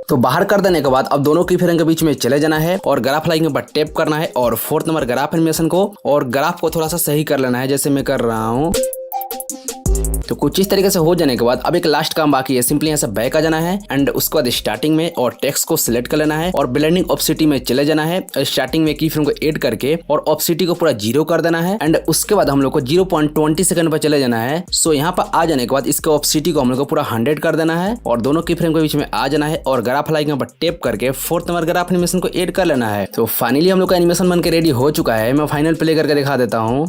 तो बाहर कर देने के बाद अब दोनों की फ्रेम के बीच में चले जाना है और ग्राफ लाइन पर टैप करना है और 4th नंबर ग्राफ एनिमेशन को और ग्राफ को थोड़ा सा सही कर लेना है जैसे मैं कर रहा हूँ। तो कुछ इस तरीके से हो जाने के बाद अब एक लास्ट काम बाकी है। सिंपली यहाँ से बैक आ जाना है एंड उसके बाद स्टार्टिंग में और टेक्स्ट को सिलेक्ट कर लेना है और ब्लेंडिंग ऑप्सिटी में चले जाना है। स्टार्टिंग में की फ्रेम को ऐड करके और ऑप्सिटी को पूरा 0 कर देना है एंड उसके बाद हम लोग को 0.20 सेकंड पर चले जाना है। सो यहाँ पर आ जाने के बाद इसके ऑप्सिटी को हम लोग को पूरा 100 कर देना है और दोनों की फ्रेम के बीच में आ जाना है और ग्राफ लाइक पर टैप करके 4th नंबर ग्राफ एनिमेशन को ऐड कर लेना है। तो फाइनली हम लोग का एनिमेशन बनकर रेडी हो चुका है। मैं फाइनल प्ले करके दिखा देता हूँ।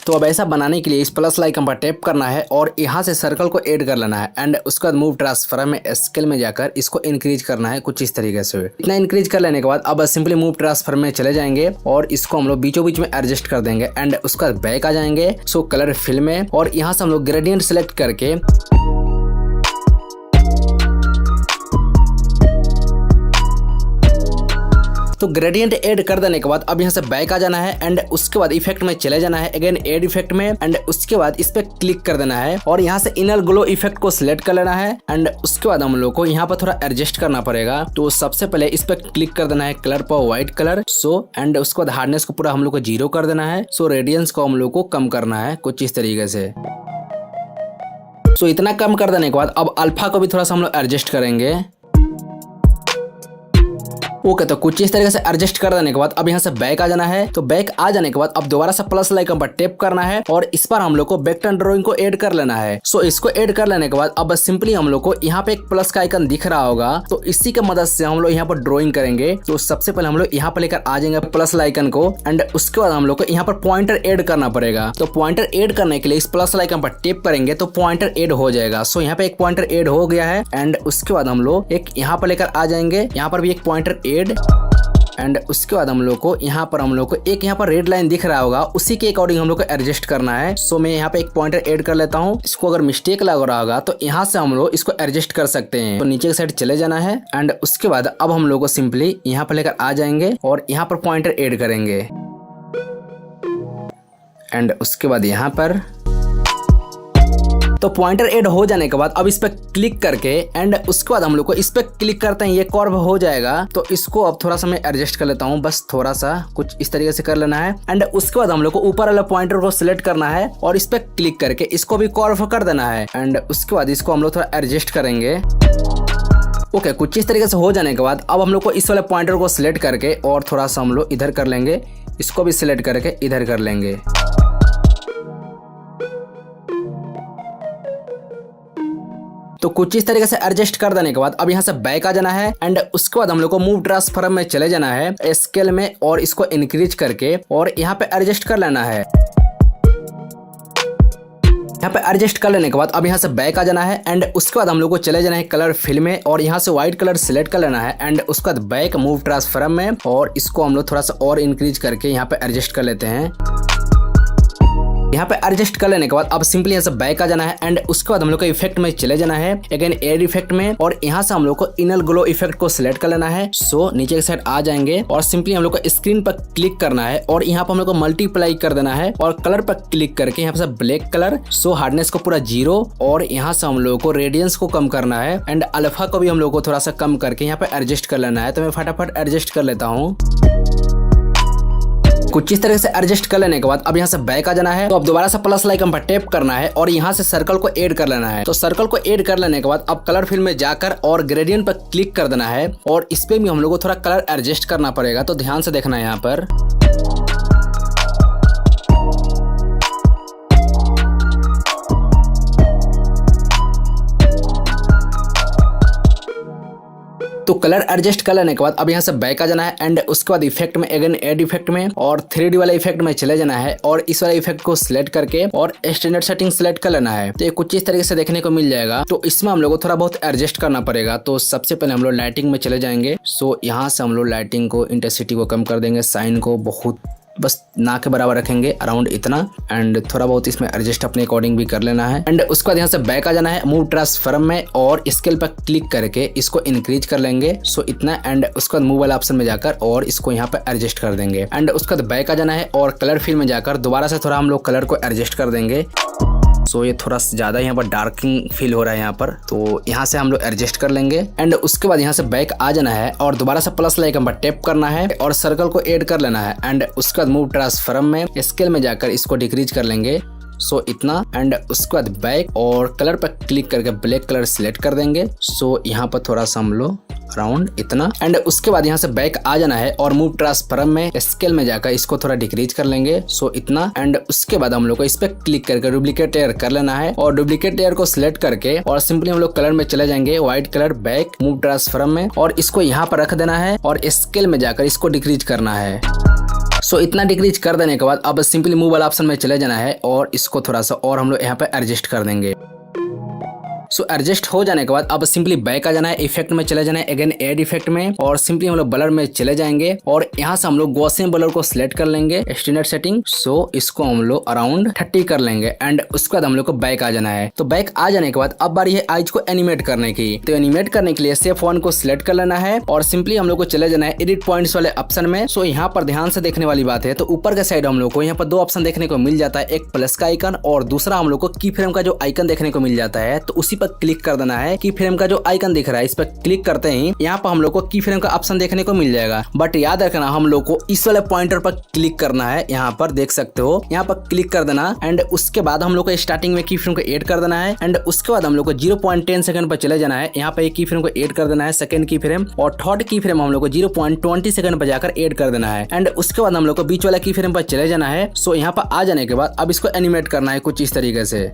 तो अब ऐसा बनाने के लिए इस प्लस आइकन पर टैप करना है और यहाँ से सर्कल को ऐड कर लेना है एंड उसके बाद मूव ट्रांसफॉर्म में स्केल में जाकर इसको इंक्रीज करना है कुछ इस तरीके से। इतना इंक्रीज कर लेने के बाद अब सिंपली मूव ट्रांसफॉर्म में चले जाएंगे और इसको हम लोग बीचों बीच में एडजस्ट कर देंगे एंड उसका बैक आ जाएंगे। सो कलर फिल में और यहाँ से हम लोग ग्रेडियंट सिलेक्ट करके तो ग्रेडियंट ऐड कर देने के बाद अब यहाँ से बैक आ जाना है एंड उसके बाद इफेक्ट में चले जाना है अगेन ऐड इफेक्ट में एंड उसके बाद इस पे क्लिक कर देना है और यहाँ से इनर ग्लो इफेक्ट को सिलेक्ट कर लेना है एंड उसके बाद हम लोग को यहाँ पर थोड़ा एडजस्ट करना पड़ेगा। तो सबसे पहले इस पे क्लिक कर देना है कलर पर व्हाइट कलर। सो एंड उसके बाद हार्डनेस को पूरा हम लोग को 0 कर देना है। सो रेडियंस को हम लोग को कम करना है कुछ इस तरीके से। सो इतना कम कर देने के बाद अब अल्फा को भी थोड़ा सा हम लोग एडजस्ट करेंगे। ओके तो कुछ इस तरीके से एडजस्ट कर देने के बाद अब यहाँ से बैक आ जाना है। तो बैक आ जाने के बाद अब दोबारा से प्लस आइकन पर टैप करना है और इस पर हम लोग को वेक्टर ड्राइंग को ऐड कर लेना है। सो इसको ऐड कर लेने के बाद अब सिंपली हम लोग को यहाँ पे एक प्लस का आइकन दिख रहा होगा तो इसी की मदद से हम लोग यहाँ पर ड्राइंग करेंगे। तो सबसे पहले हम लोग यहाँ पर लेकर आ जाएंगे प्लस आइकन को एंड उसके बाद हम लोग को यहाँ पर पॉइंटर ऐड करना पड़ेगा। तो पॉइंटर ऐड करने के लिए इस प्लस आइकन पर टैप करेंगे तो पॉइंटर ऐड हो जाएगा। सो यहाँ पे एक पॉइंटर ऐड हो गया है एंड उसके बाद हम लोग एक यहाँ पर लेकर आ जाएंगे। यहाँ पर भी एक पॉइंटर ऐड एंड उसके बाद हम लोग को यहाँ पर एक यहाँ पर रेड लाइन दिख रहा होगा उसी के अकॉर्डिंग हम लोग को एडजस्ट करना है। सो मैं यहाँ पे एक पॉइंटर ऐड कर लेता हूँ। इसको अगर मिस्टेक लग रहा होगा तो यहाँ से हम लोग इसको एडजस्ट कर सकते हैं। तो नीचे की साइड चले जाना है एंड उसके बाद अब हम लोग को सिंपली यहाँ पर लेकर आ जाएंगे और यहाँ पर पॉइंटर ऐड करेंगे एंड उसके बाद यहाँ पर तो पॉइंटर ऐड हो जाने के बाद अब इस पे क्लिक करके एंड उसके बाद हम लोग को इस पे क्लिक करते हैं ये कर्व हो जाएगा। तो इसको अब थोड़ा सा मैं एडजस्ट कर लेता हूँ बस थोड़ा सा कुछ इस तरीके से कर लेना है एंड उसके बाद हम लोग को ऊपर वाला पॉइंटर को सिलेक्ट करना है और इस पे क्लिक करके इसको भी कर्व कर देना है एंड उसके बाद इसको हम लोग थोड़ा एडजस्ट करेंगे। ओके कुछ इस तरीके से हो जाने के बाद अब हम लोग को इस वाले पॉइंटर को सिलेक्ट करके और थोड़ा सा हम लोग इधर कर लेंगे। इसको भी सिलेक्ट करके इधर कर लेंगे। तो कुछ इस तरीके से एडजस्ट कर देने के बाद अब यहाँ से बैक आ जाना है एंड उसके बाद हम लोग को मूव ट्रांसफॉर्म में चले जाना है स्केल में और इसको इंक्रीज करके और यहाँ पे एडजस्ट कर लेना है। यहाँ पे एडजस्ट कर लेने के बाद अब यहाँ से बैक आ जाना है एंड उसके बाद हम लोग को चले जाना है कलर फिल में और यहाँ से व्हाइट कलर सिलेक्ट कर लेना है एंड उसके बाद बैक मूव ट्रांसफॉर्म में और इसको हम लोग थोड़ा सा और इंक्रीज करके यहाँ पे एडजस्ट कर लेते हैं। यहाँ पे एडजस्ट कर लेने के बाद अब सिंपली यहाँ से बैक आ जाना है एंड उसके बाद हम लोग को इफेक्ट में चले जाना है अगेन एड इफेक्ट में और यहाँ से हम लोग को इनर ग्लो इफेक्ट को सिलेक्ट कर लेना है। सो नीचे की साइड आ जाएंगे और सिंपली हम लोग को स्क्रीन पर क्लिक करना है और यहाँ पर हम लोग को मल्टीप्लाई कर देना है और कलर पर क्लिक करके यहाँ पे ब्लैक कलर। सो हार्डनेस को पूरा 0 और यहाँ से हम लोग को रेडियंस को कम करना है एंड अल्फा को भी हम लोग को थोड़ा सा कम करके यहाँ पे एडजस्ट कर लेना है। तो मैं फटाफट एडजस्ट कर लेता हूँ। कुछ इस तरह से एडजस्ट कर लेने के बाद अब यहाँ से बैक आ जाना है। तो अब दोबारा से प्लस आइकन पर टैप करना है और यहाँ से सर्कल को ऐड कर लेना है। तो सर्कल को ऐड कर लेने के बाद अब कलर फिल में जाकर और ग्रेडियंट पर क्लिक कर देना है और इस पे भी हम लोग को थोड़ा कलर एडजस्ट करना पड़ेगा। तो ध्यान से देखना है यहाँ पर। तो कलर एडजस्ट कर लेने के बाद अब यहाँ से बैक आ जाना है एंड उसके बाद इफेक्ट में अगेन एड इफेक्ट में और 3D वाला इफेक्ट में चले जाना है और इस वाला इफेक्ट को सिलेक्ट करके और स्टैंडर्ड सेटिंग सिलेक्ट कर लेना है। तो ये कुछ इस तरीके से देखने को मिल जाएगा। तो इसमें हम लोग को थोड़ा बहुत एडजस्ट करना पड़ेगा। तो सबसे पहले हम लोग लाइटिंग में चले जाएंगे। सो यहाँ से हम लोग लाइटिंग को इंटेंसिटी को कम कर देंगे, साइन को बहुत बस ना के बराबर रखेंगे अराउंड इतना एंड थोड़ा बहुत इसमें एडजस्ट अपने अकॉर्डिंग भी कर लेना है। एंड उसके बाद यहाँ से बैक आ जाना है मूव ट्रांसफॉर्म में और स्केल पर क्लिक करके इसको इंक्रीज कर लेंगे। सो इतना एंड उसके बाद मूव वाला ऑप्शन में जाकर और इसको यहाँ पे एडजस्ट कर देंगे। एंड उसके बाद बैक आ जाना है और कलर फील में जाकर दोबारा से थोड़ा हम लोग कलर को एडजस्ट कर देंगे। सो ये थोड़ा ज़्यादा यहाँ पर डार्किंग फील हो रहा है यहाँ पर, तो यहाँ से हम लोग एडजस्ट कर लेंगे। एंड उसके बाद यहाँ से बैक आ जाना है और दोबारा से प्लस आइकन पर टैप करना है और सर्कल को ऐड कर लेना है। एंड उसके बाद मूव ट्रांसफॉर्म में स्केल में जाकर इसको डिक्रीज कर लेंगे। सो इतना एंड उसके बाद बैक और कलर पर क्लिक करके ब्लैक कलर सिलेक्ट कर देंगे। सो यहाँ पर थोड़ा सा हम लोग अराउंड इतना एंड उसके बाद यहाँ से बैक आ जाना है और मूव ट्रांसफॉर्म में स्केल में जाकर इसको थोड़ा डिक्रीज कर लेंगे। सो इतना एंड उसके बाद हम लोग को इस पे क्लिक करके डुप्लीकेट लेयर कर लेना है और डुप्लीकेट लेयर को सिलेक्ट करके और सिंपली हम लोग कलर में चले जाएंगे, white colour, back, move transform में और इसको यहाँ पर रख देना है और स्केल में जाकर इसको डिक्रीज करना है। सो इतना डिक्रीज कर देने के बाद अब सिंपली मूव वाला ऑप्शन में चले जाना है और इसको थोड़ा सा और हम लोग यहाँ पे एडजस्ट कर देंगे। सो एडजस्ट हो जाने के बाद अब सिंपली बैक आ जाना है, इफेक्ट में चले जाना है, अगेन एड इफेक्ट में और सिंपली हम लोग ब्लर में चले जाएंगे और यहाँ से हम लोग गॉसियन ब्लर को सिलेक्ट कर लेंगे, स्टैंडर्ड सेटिंग। सो इसको हम लोग अराउंड 30 कर लेंगे एंड उसके बाद हम लोग को बैक आ जाना है। तो बैक आ जाने के बाद अब बारी है आइज को एनिमेट करने की। तो एनिमेट करने के लिए सेफ वन को सिलेक्ट कर लेना है और सिंपली हम लोग को चले जाना है एडिट पॉइंट्स वाले ऑप्शन में। सो यहाँ पर ध्यान से देखने वाली बात है, तो ऊपर के साइड हम लोग को यहाँ पर 2 ऑप्शन देखने को मिल जाता है, एक प्लस का आइकन और दूसरा हम लोग को की फ्रेम का जो आइकन देखने को मिल जाता है। तो उसी पर क्लिक कर देना है। की फ्रेम का जो आइकन दिख रहा है इस पर क्लिक करते ही यहाँ पर हम लोग को की फ्रेम का ऑप्शन देखने को मिल जाएगा। बट याद रखना हम लोग को इस वाले पॉइंटर पर क्लिक करना है। यहाँ पर देख सकते हो, यहाँ पर क्लिक कर देना एंड उसके बाद हम लोग को स्टार्टिंग में की फ्रेम को ऐड कर देना है एंड उसके बाद हम लोग को 0.10 सेकंड पर चले जाना है। यहाँ पे एक की फ्रेम को ऐड कर देना है, सेकंड की फ्रेम और थर्ड की फ्रेम हम लोग को 0.20 सेकंड पर जाकर ऐड कर देना है एंड उसके बाद हम लोग को बीच वाला की फ्रेम पर चले जाना है। सो यहाँ पर आ जाने के बाद अब इसको एनिमेट करना है कुछ इस तरीके से।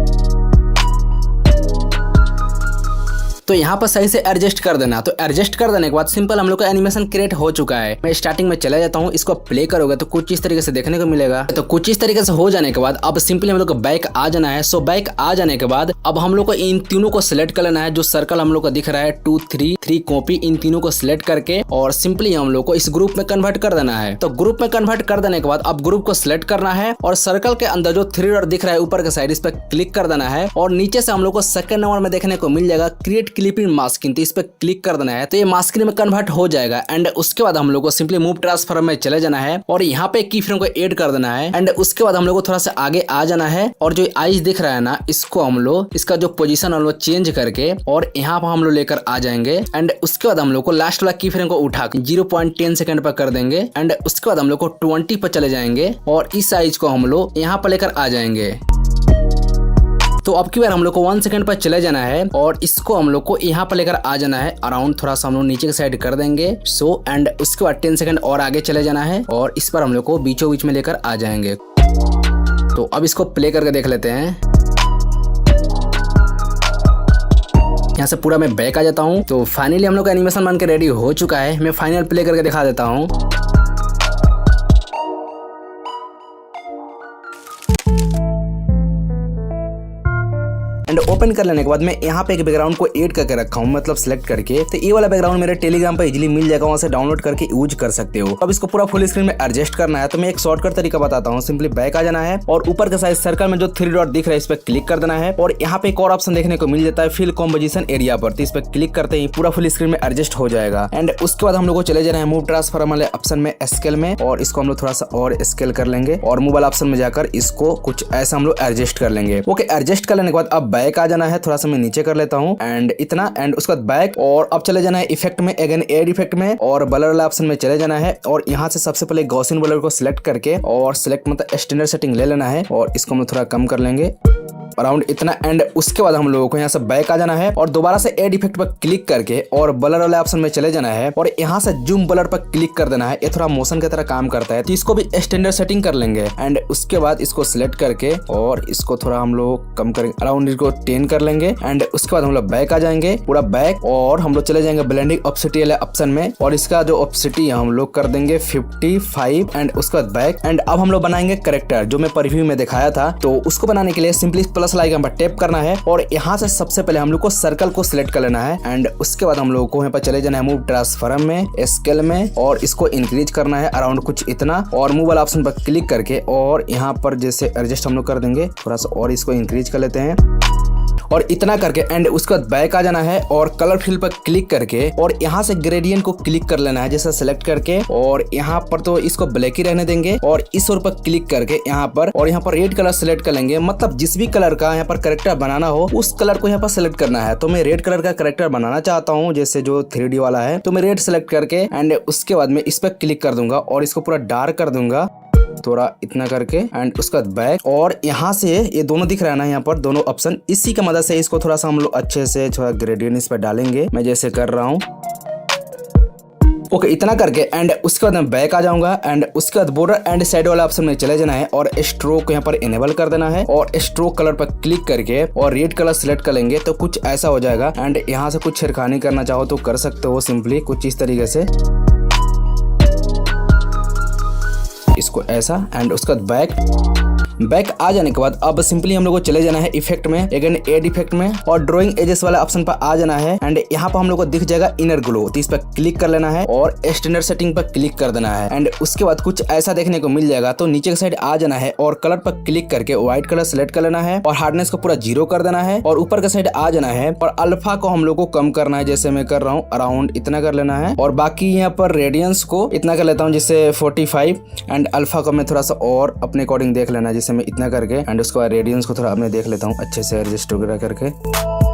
तो यहाँ पर सही से एडजस्ट कर देना। तो एडजस्ट कर देने के बाद सिंपल हम लोग का एनिमेशन क्रिएट हो चुका है। मैं स्टार्टिंग में चला जाता हूँ, इसको प्ले करोगे तो कुछ इस तरीके से देखने को मिलेगा। तो कुछ इस तरीके से हो जाने के बाद अब सिंपली हम लोग को बैक आ जाना है। सो बैक आ जाने के बाद अब हम लोग को इन तीनों को सिलेक्ट कर लेना है। जो सर्कल हम लोग को दिख रहा है 2, 3 कॉपी, इन तीनों को सिलेक्ट करके और सिंपली हम लोग को इस ग्रुप में कन्वर्ट कर देना है। तो ग्रुप में कन्वर्ट कर देने के बाद अब ग्रुप को सिलेक्ट करना है और सर्कल के अंदर जो 3 डॉट दिख रहा है ऊपर के साइड, इस पर क्लिक कर देना है और नीचे से हम लोग को सेकंड नंबर में देखने को मिल जाएगा क्रिएट क्लिपिंग मास्किंग। इस पे क्लिक कर देना है तो ये मास्किंग में कन्वर्ट हो जाएगा एंड उसके बाद हम लोग को सिंपली मूव ट्रांसफॉर्म में चले जाना है और यहाँ पे की फ्रेम को ऐड कर देना है एंड उसके बाद हम लोग को थोड़ा सा आगे आ जाना है और जो आइज दिख रहा है ना, इसको हम लोग इसका जो पोजीशन हम लोग चेंज करके और यहाँ पर हम लोग लेकर आ जाएंगे एंड उसके बाद हम लोग को लास्ट वाला की फ्रेम को उठा 0.10 सेकंड पर कर देंगे एंड उसके बाद हम लोग को 20 पर चले जाएंगे और इस साइज को हम लोग यहाँ पर लेकर आ जाएंगे। तो अब की बार हम लोग को 1 सेकंड पर चले जाना है और इसको हम लोग को यहाँ पर लेकर आ जाना है, अराउंड थोड़ा सा हम लोग नीचे की साइड कर देंगे। सो एंड उसके बाद 10 सेकंड और आगे चले जाना है और इस पर हम लोग को बीचों बीच में लेकर आ जाएंगे। तो अब इसको प्ले करके देख लेते हैं। यहाँ से पूरा मैं बैक आ जाता हूँ। तो फाइनली हम लोग का एनिमेशन बन के रेडी हो चुका है। मैं फाइनल प्ले करके दिखा देता हूँ। एंड ओपन कर लेने के बाद मैं यहाँ पे एक बैकग्राउंड को ऐड करके रखा हूँ, मतलब सिलेक्ट करके। तो ये वाला बैकग्राउंड मेरे टेलीग्राम पे इजीली मिल जाएगा, वहाँ से डाउनलोड करके यूज कर सकते हो। अब इसको पूरा फुल स्क्रीन में एडजस्ट करना है तो मैं एक शॉर्टकट तरीका बताता हूँ। सिंपली बैक आ जाना है और ऊपर के साइड सर्कल में जो 3 डॉट दिख रहा है इस पर क्लिक कर देना है और यहाँ पे एक और ऑप्शन देखने को मिल जाता है फिल कॉम्पोजिशन एरिया पर। तो इस पर क्लिक करते ही पूरा फुल स्क्रीन में एडजस्ट हो जाएगा एंड उसके बाद हम लोग को चले जाना है मूव ट्रांसफॉर्म वाले ऑप्शन में स्केल में और इसको हम लोग थोड़ा सा और स्केल कर लेंगे और मूव वाला ऑप्शन में जाकर इसको कुछ ऐसा हम लोग एडजस्ट कर लेंगे। ओके, एडजस्ट कर लेने के बाद अब बैक आ जाना है, थोड़ा सा मैं नीचे कर लेता हूँ एंड इतना एंड उसके बाद बैक और अब चले जाना है इफेक्ट में, अगेन एड इफेक्ट में और ब्लर वाला ऑप्शन में चले जाना है और यहाँ से सबसे पहले गॉसियन ब्लर को सिलेक्ट करके और सिलेक्ट मतलब स्टैंडर्ड सेटिंग ले लेना है और इसको हम थोड़ा कम कर लेंगे अराउंड इतना। एंड उसके बाद हम लोगों को यहाँ से बैक आ जाना है और दोबारा से एड इफेक्ट पर क्लिक करके और ब्लर वाले ऑप्शन में चले जाना है और यहाँ से जूम ब्लर पर क्लिक कर देना है। ये थोड़ा मोशन की तरह काम करता है, तो इसको भी स्टैंडर्ड सेटिंग कर लेंगे। एंड उसके बाद इसको सिलेक्ट करके और इसको थोड़ा हम लोग कम करेंगे, अराउंड इसको 10 कर लेंगे। एंड उसके बाद हम लोग बैक आ जाएंगे, पूरा बैक, और हम लोग चले जाएंगे ब्लेंडिंग ऑप्सिटी वाले ऑप्शन में और इसका जो ऑप्सिटी है हम लोग कर देंगे 55। एंड उसके बाद बैक। एंड अब हम लोग बनाएंगे कैरेक्टर जो मैं प्रीव्यू में दिखाया था। तो उसको बनाने के लिए सिंपली प्लस आइकन पर टैप करना है और यहाँ से सबसे पहले हम लोग को सर्कल को सिलेक्ट कर लेना है। एंड उसके बाद हम लोग को यहाँ पर चले जाना है मूव ट्रांसफॉर्म में, स्केल में, और इसको इंक्रीज करना है अराउंड कुछ इतना, और मूव वाला ऑप्शन पर क्लिक करके और यहाँ पर जैसे एडजस्ट हम लोग कर देंगे थोड़ा सा, और इसको इंक्रीज कर लेते हैं और इतना करके। एंड उसके बाद बैक आ जाना है और कलर फिल पर क्लिक करके और यहाँ से ग्रेडियंट को क्लिक कर लेना है जैसे सेलेक्ट करके, और यहाँ पर तो इसको ब्लैक ही रहने देंगे और इस ओर पर क्लिक करके यहाँ पर, और यहाँ पर रेड कलर सेलेक्ट कर लेंगे। मतलब जिस भी कलर का यहाँ पर कैरेक्टर बनाना हो उस कलर को यहाँ पर सेलेक्ट करना है। तो मैं रेड कलर का कैरेक्टर बनाना चाहता हूँ, जैसे जो 3D वाला है, तो मैं रेड सेलेक्ट करके एंड उसके बाद मैं इस पर क्लिक कर दूंगा और इसको पूरा डार्क कर दूंगा थोड़ा इतना करके। एंड उसके बाद बैक, और यहाँ से ये दोनों दिख रहा है ना, यहाँ पर दोनों ऑप्शन, इसी की मदद से इसको थोड़ा सा हम लोग अच्छे से थोड़ा ग्रेडियंट इस पर डालेंगे, मैं जैसे कर रहा हूँ। ओके, इतना करके। एंड उसके बाद मैं बैक आ जाऊंगा एंड उसके बाद बॉर्डर एंड शैडो वाला ऑप्शन में चले जाना है और स्ट्रोक यहाँ पर इनेबल कर देना है और स्ट्रोक कलर पर क्लिक करके और रेड कलर सिलेक्ट कर लेंगे तो कुछ ऐसा हो जाएगा। एंड यहाँ से कुछ छेड़खानी करना चाहो तो कर सकते हो, सिंपली कुछ इस तरीके से इसको ऐसा। एंड उसके बाद बैक आ जाने के बाद अब सिंपली हम लोग को चले जाना है इफेक्ट में, अगेन एड इफेक्ट में, और ड्राइंग एजेस वाला ऑप्शन पर आ जाना है। एंड यहाँ पर हम लोग को दिख जाएगा इनर ग्लो, तो इस पर क्लिक कर लेना है और स्टैंडर्ड सेटिंग पर क्लिक कर देना है। एंड उसके बाद कुछ ऐसा देखने को मिल जाएगा। तो नीचे की साइड आ जाना है और कलर पर क्लिक करके व्हाइट कलर सेलेक्ट कर लेना है और हार्डनेस को पूरा 0 कर देना है और ऊपर के साइड आ जाना है और अल्फा को हम लोग को कम करना है, जैसे मैं कर रहा हूँ अराउंड इतना कर लेना है। और बाकी यहाँ पर रेडियंस को इतना कर लेता हूँ जैसे 45। एंड अल्फा को मैं थोड़ा सा और अपने अकॉर्डिंग देख लेना, जैसे मैं इतना करके। एंड उसके बाद रेडियंस को थोड़ा मैं देख लेता हूँ अच्छे से एडजस्ट वगैरह करके।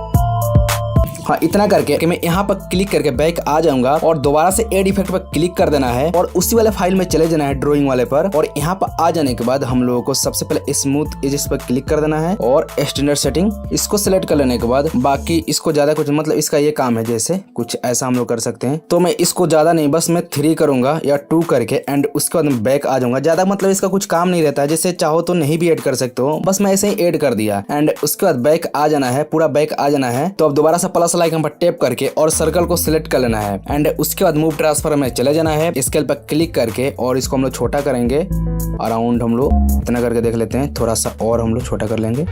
हाँ, इतना करके कि मैं यहाँ पर क्लिक करके बैक आ जाऊंगा और दोबारा से एड इफेक्ट पर क्लिक कर देना है और उसी वाले फाइल में चले जाना है ड्राइंग वाले पर। और यहाँ पर आ जाने के बाद हम लोगों को सबसे पहले स्मूथ एजेस पर क्लिक कर देना है और स्टैंडर्ड सेटिंग इसको सिलेक्ट कर लेने के बाद बाकी इसको ज्यादा कुछ, मतलब इसका ये काम है जैसे कुछ ऐसा हम लोग कर सकते हैं। तो मैं इसको ज्यादा नहीं, बस मैं 3 करूंगा या 2 करके। एंड उसके बाद मैं बैक आ जाऊंगा। ज्यादा मतलब इसका कुछ काम नहीं रहता है, जैसे चाहो तो नहीं भी ऐड कर सकते हो, बस मैं ऐसे ही ऐड कर दिया। एंड उसके बाद बैक आ जाना है, पूरा बैक आ जाना है। तो अब दोबारा से प्लस आइकन पर टैप करके और सर्कल को सिलेक्ट कर लेना है। एंड उसके बाद मूव ट्रांसफर में चले जाना है, स्केल पर क्लिक करके और इसको हम लोग छोटा करेंगे अराउंड, हम लोग इतना करके देख लेते हैं, थोड़ा सा और हम लोग छोटा कर लेंगे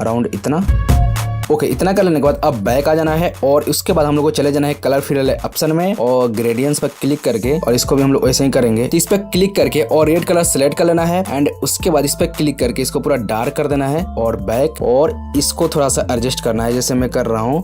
अराउंड इतना। ओके, इतना कर लेने के बाद अब बैक आ जाना है और उसके बाद हम लोग को चले जाना है कलर फिल ऑप्शन में और ग्रेडियंट्स पर क्लिक करके और इसको भी हम लोग वैसे ही करेंगे। तो इस पर क्लिक करके और रेड कलर सेलेक्ट कर लेना है। एंड उसके बाद इस पर क्लिक करके इसको पूरा डार्क कर देना है और बैक, और इसको थोड़ा सा एडजस्ट करना है जैसे मैं कर रहा हूँ।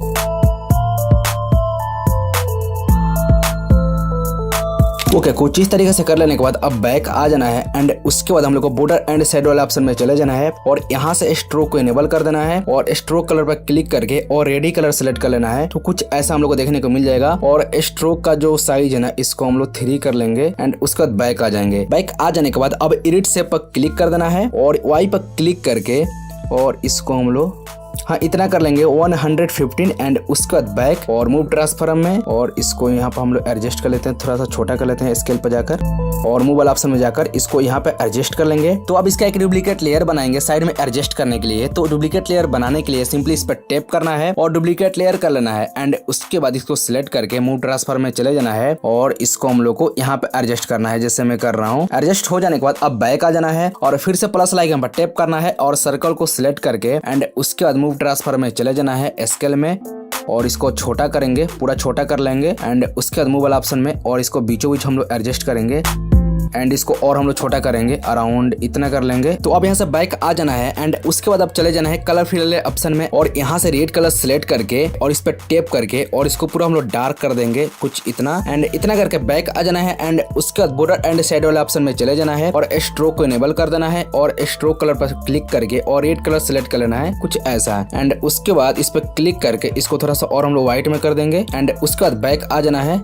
ओके, कुछ इस तरीके से कर लेने के बाद अब बैक आ जाना है। एंड उसके बाद हम लोग को बॉर्डर एंड शैडो वाला ऑप्शन में चले जाना है और यहाँ से स्ट्रोक को इनेबल कर देना है और स्ट्रोक कलर पर क्लिक करके और रेडी कलर सेलेक्ट कर लेना है। तो कुछ ऐसा हम लोग को देखने को मिल जाएगा और स्ट्रोक का जो साइज है ना इसको हम लोग 3 कर लेंगे। एंड उसके बाद बैक आ जाएंगे। बैक आ जाने के बाद अब इरिट शेप पर क्लिक कर देना है और वाई पर क्लिक करके और इसको हम लोग हाँ इतना कर लेंगे 115। एंड उसके बाद बैक और मूव ट्रांसफॉर्म में और इसको यहाँ पर हम लोग एडजस्ट कर लेते हैं, थोड़ा सा छोटा कर लेते हैं स्केल पर जाकर और मूव वाला ऑप्शन में जाकर इसको यहाँ पे एडजस्ट कर लेंगे। तो अब इसका एक डुप्लीकेट लेयर बनाएंगे साइड में एडजस्ट करने के लिए। तो डुप्लीकेट लेयर बनाने के लिए सिंपली इस पर टैप करना है और डुप्लीकेट लेयर कर लेना है। एंड उसके बाद इसको सिलेक्ट करके मूव ट्रांसफॉर्म में चले जाना है और इसको हम लोग को यहाँ पे एडजस्ट करना है जैसे मैं कर रहा हूँ। एडजस्ट हो जाने के बाद अब बैक आ जाना है और फिर से प्लस आइकन पर टैप करना है और सर्कल को सिलेक्ट करके एंड उसके बाद मूव ट्रांसफर में चले जाना है स्केल में और इसको छोटा करेंगे, पूरा छोटा कर लेंगे। एंड उसके बाद मूव वाला ऑप्शन में और इसको बीचों बीच हम लोग एडजस्ट करेंगे एंड इसको और हम लोग छोटा करेंगे अराउंड इतना कर लेंगे। तो अब यहाँ से बैक आ जाना है एंड उसके बाद अब चले जाना है कलर फिल ऑप्शन में और यहाँ से रेड कलर सिलेक्ट करके और इस पर टैप करके और इसको पूरा हम लोग डार्क कर देंगे कुछ इतना। एंड इतना करके बैक आ जाना है एंड उसके बाद बॉर्डर एंड शैडो वाले ऑप्शन में चले जाना है और स्ट्रोक को इनेबल कर देना है और स्ट्रोक कलर पर क्लिक करके और रेड कलर सिलेक्ट कर लेना है कुछ ऐसा। एंड उसके बाद इस पर क्लिक करके इसको थोड़ा सा और हम लोग व्हाइट में कर देंगे। एंड उसके बाद बैक आ जाना है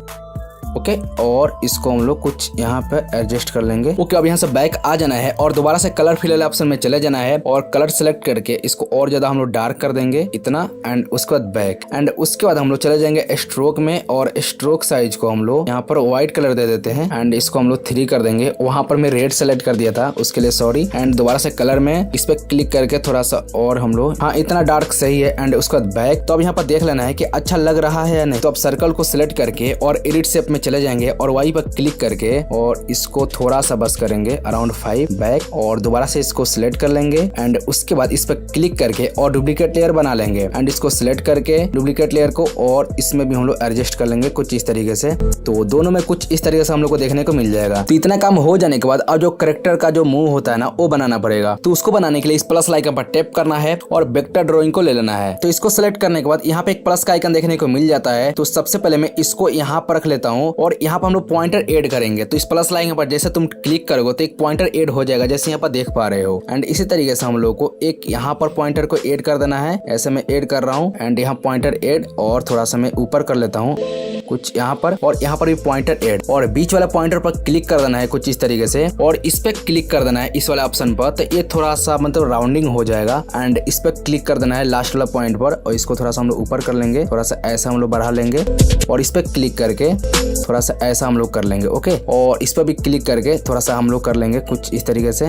ओके, और इसको हम लोग कुछ यहाँ पे एडजस्ट कर लेंगे। ओके, अब यहाँ से बैक आ जाना है और दोबारा से कलर फिल ऑप्शन में चले जाना है और कलर सेलेक्ट करके इसको और ज्यादा हम लोग डार्क कर देंगे इतना, एंड उसके बाद बैक, एंड उसके बाद हम लोग चले जाएंगे स्ट्रोक में और स्ट्रोक साइज को हम लोग यहाँ पर व्हाइट कलर दे देते हैं एंड इसको हम लोग 3 कर देंगे। वहां पर मैं रेड सेलेक्ट कर दिया था, उसके लिए सॉरी। एंड दोबारा से कलर में इस पे क्लिक करके थोड़ा सा और हम लोग, हाँ इतना डार्क सही है, एंड उसके बाद बैक। तो अब यहाँ पर देख लेना है कि अच्छा लग रहा है या नहीं। तो अब सर्कल को सिलेक्ट करके और एडिट शेप में चले जाएंगे और वाई पर क्लिक करके और इसको थोड़ा सा बस करेंगे अराउंड 5 बैक, और दोबारा से इसको सिलेक्ट कर लेंगे एंड उसके बाद इस पर क्लिक करके और डुप्लीकेट लेयर बना लेंगे एंड इसको सिलेक्ट करके डुप्लीकेट लेयर को और इसमें भी हम लोग एडजस्ट कर लेंगे कुछ इस तरीके से। तो दोनों में कुछ इस तरीके से हम लोग को देखने को मिल जाएगा। तो इतना काम हो जाने के बाद अब जो करेक्टर का जो मुंह होता है ना वो बनाना पड़ेगा। तो उसको बनाने के लिए इस प्लस आइकन पर टैप करना है और वेक्टर ड्राइंग को ले लेना है। तो इसको सिलेक्ट करने के बाद यहाँ पे एक प्लस का आइकन देखने को मिल जाता है। तो सबसे पहले मैं इसको यहाँ पर रख लेता हूँ और यहाँ पर हम लोग पॉइंटर ऐड करेंगे। तो इस प्लस आइकन पर जैसे तुम क्लिक करोगे तो एक पॉइंटर ऐड हो जाएगा, जैसे यहाँ पर देख पा रहे हो। एंड इसी तरीके से हम लोग को एक यहाँ पर पॉइंटर को ऐड कर देना है। ऐसे मैं ऐड कर रहा हूँ एंड यहाँ पॉइंटर ऐड और थोड़ा सा मैं ऊपर कर लेता हूँ कुछ यहाँ पर, और यहाँ पर भी पॉइंटर ऐड और बीच वाला पॉइंटर पर क्लिक कर देना है कुछ इस तरीके से और इस पे क्लिक कर देना है इस वाले ऑप्शन पर। तो ये थोड़ा सा मतलब राउंडिंग हो जाएगा एंड इस पे क्लिक कर देना है लास्ट वाला पॉइंट पर और इसको थोड़ा सा हम लोग ऊपर कर लेंगे, थोड़ा सा ऐसा हम लोग बढ़ा लेंगे और इस पे क्लिक करके थोड़ा सा ऐसा हम लोग कर लेंगे। ओके, और इस पर भी क्लिक करके थोड़ा सा हम लोग कर लेंगे कुछ इस तरीके से।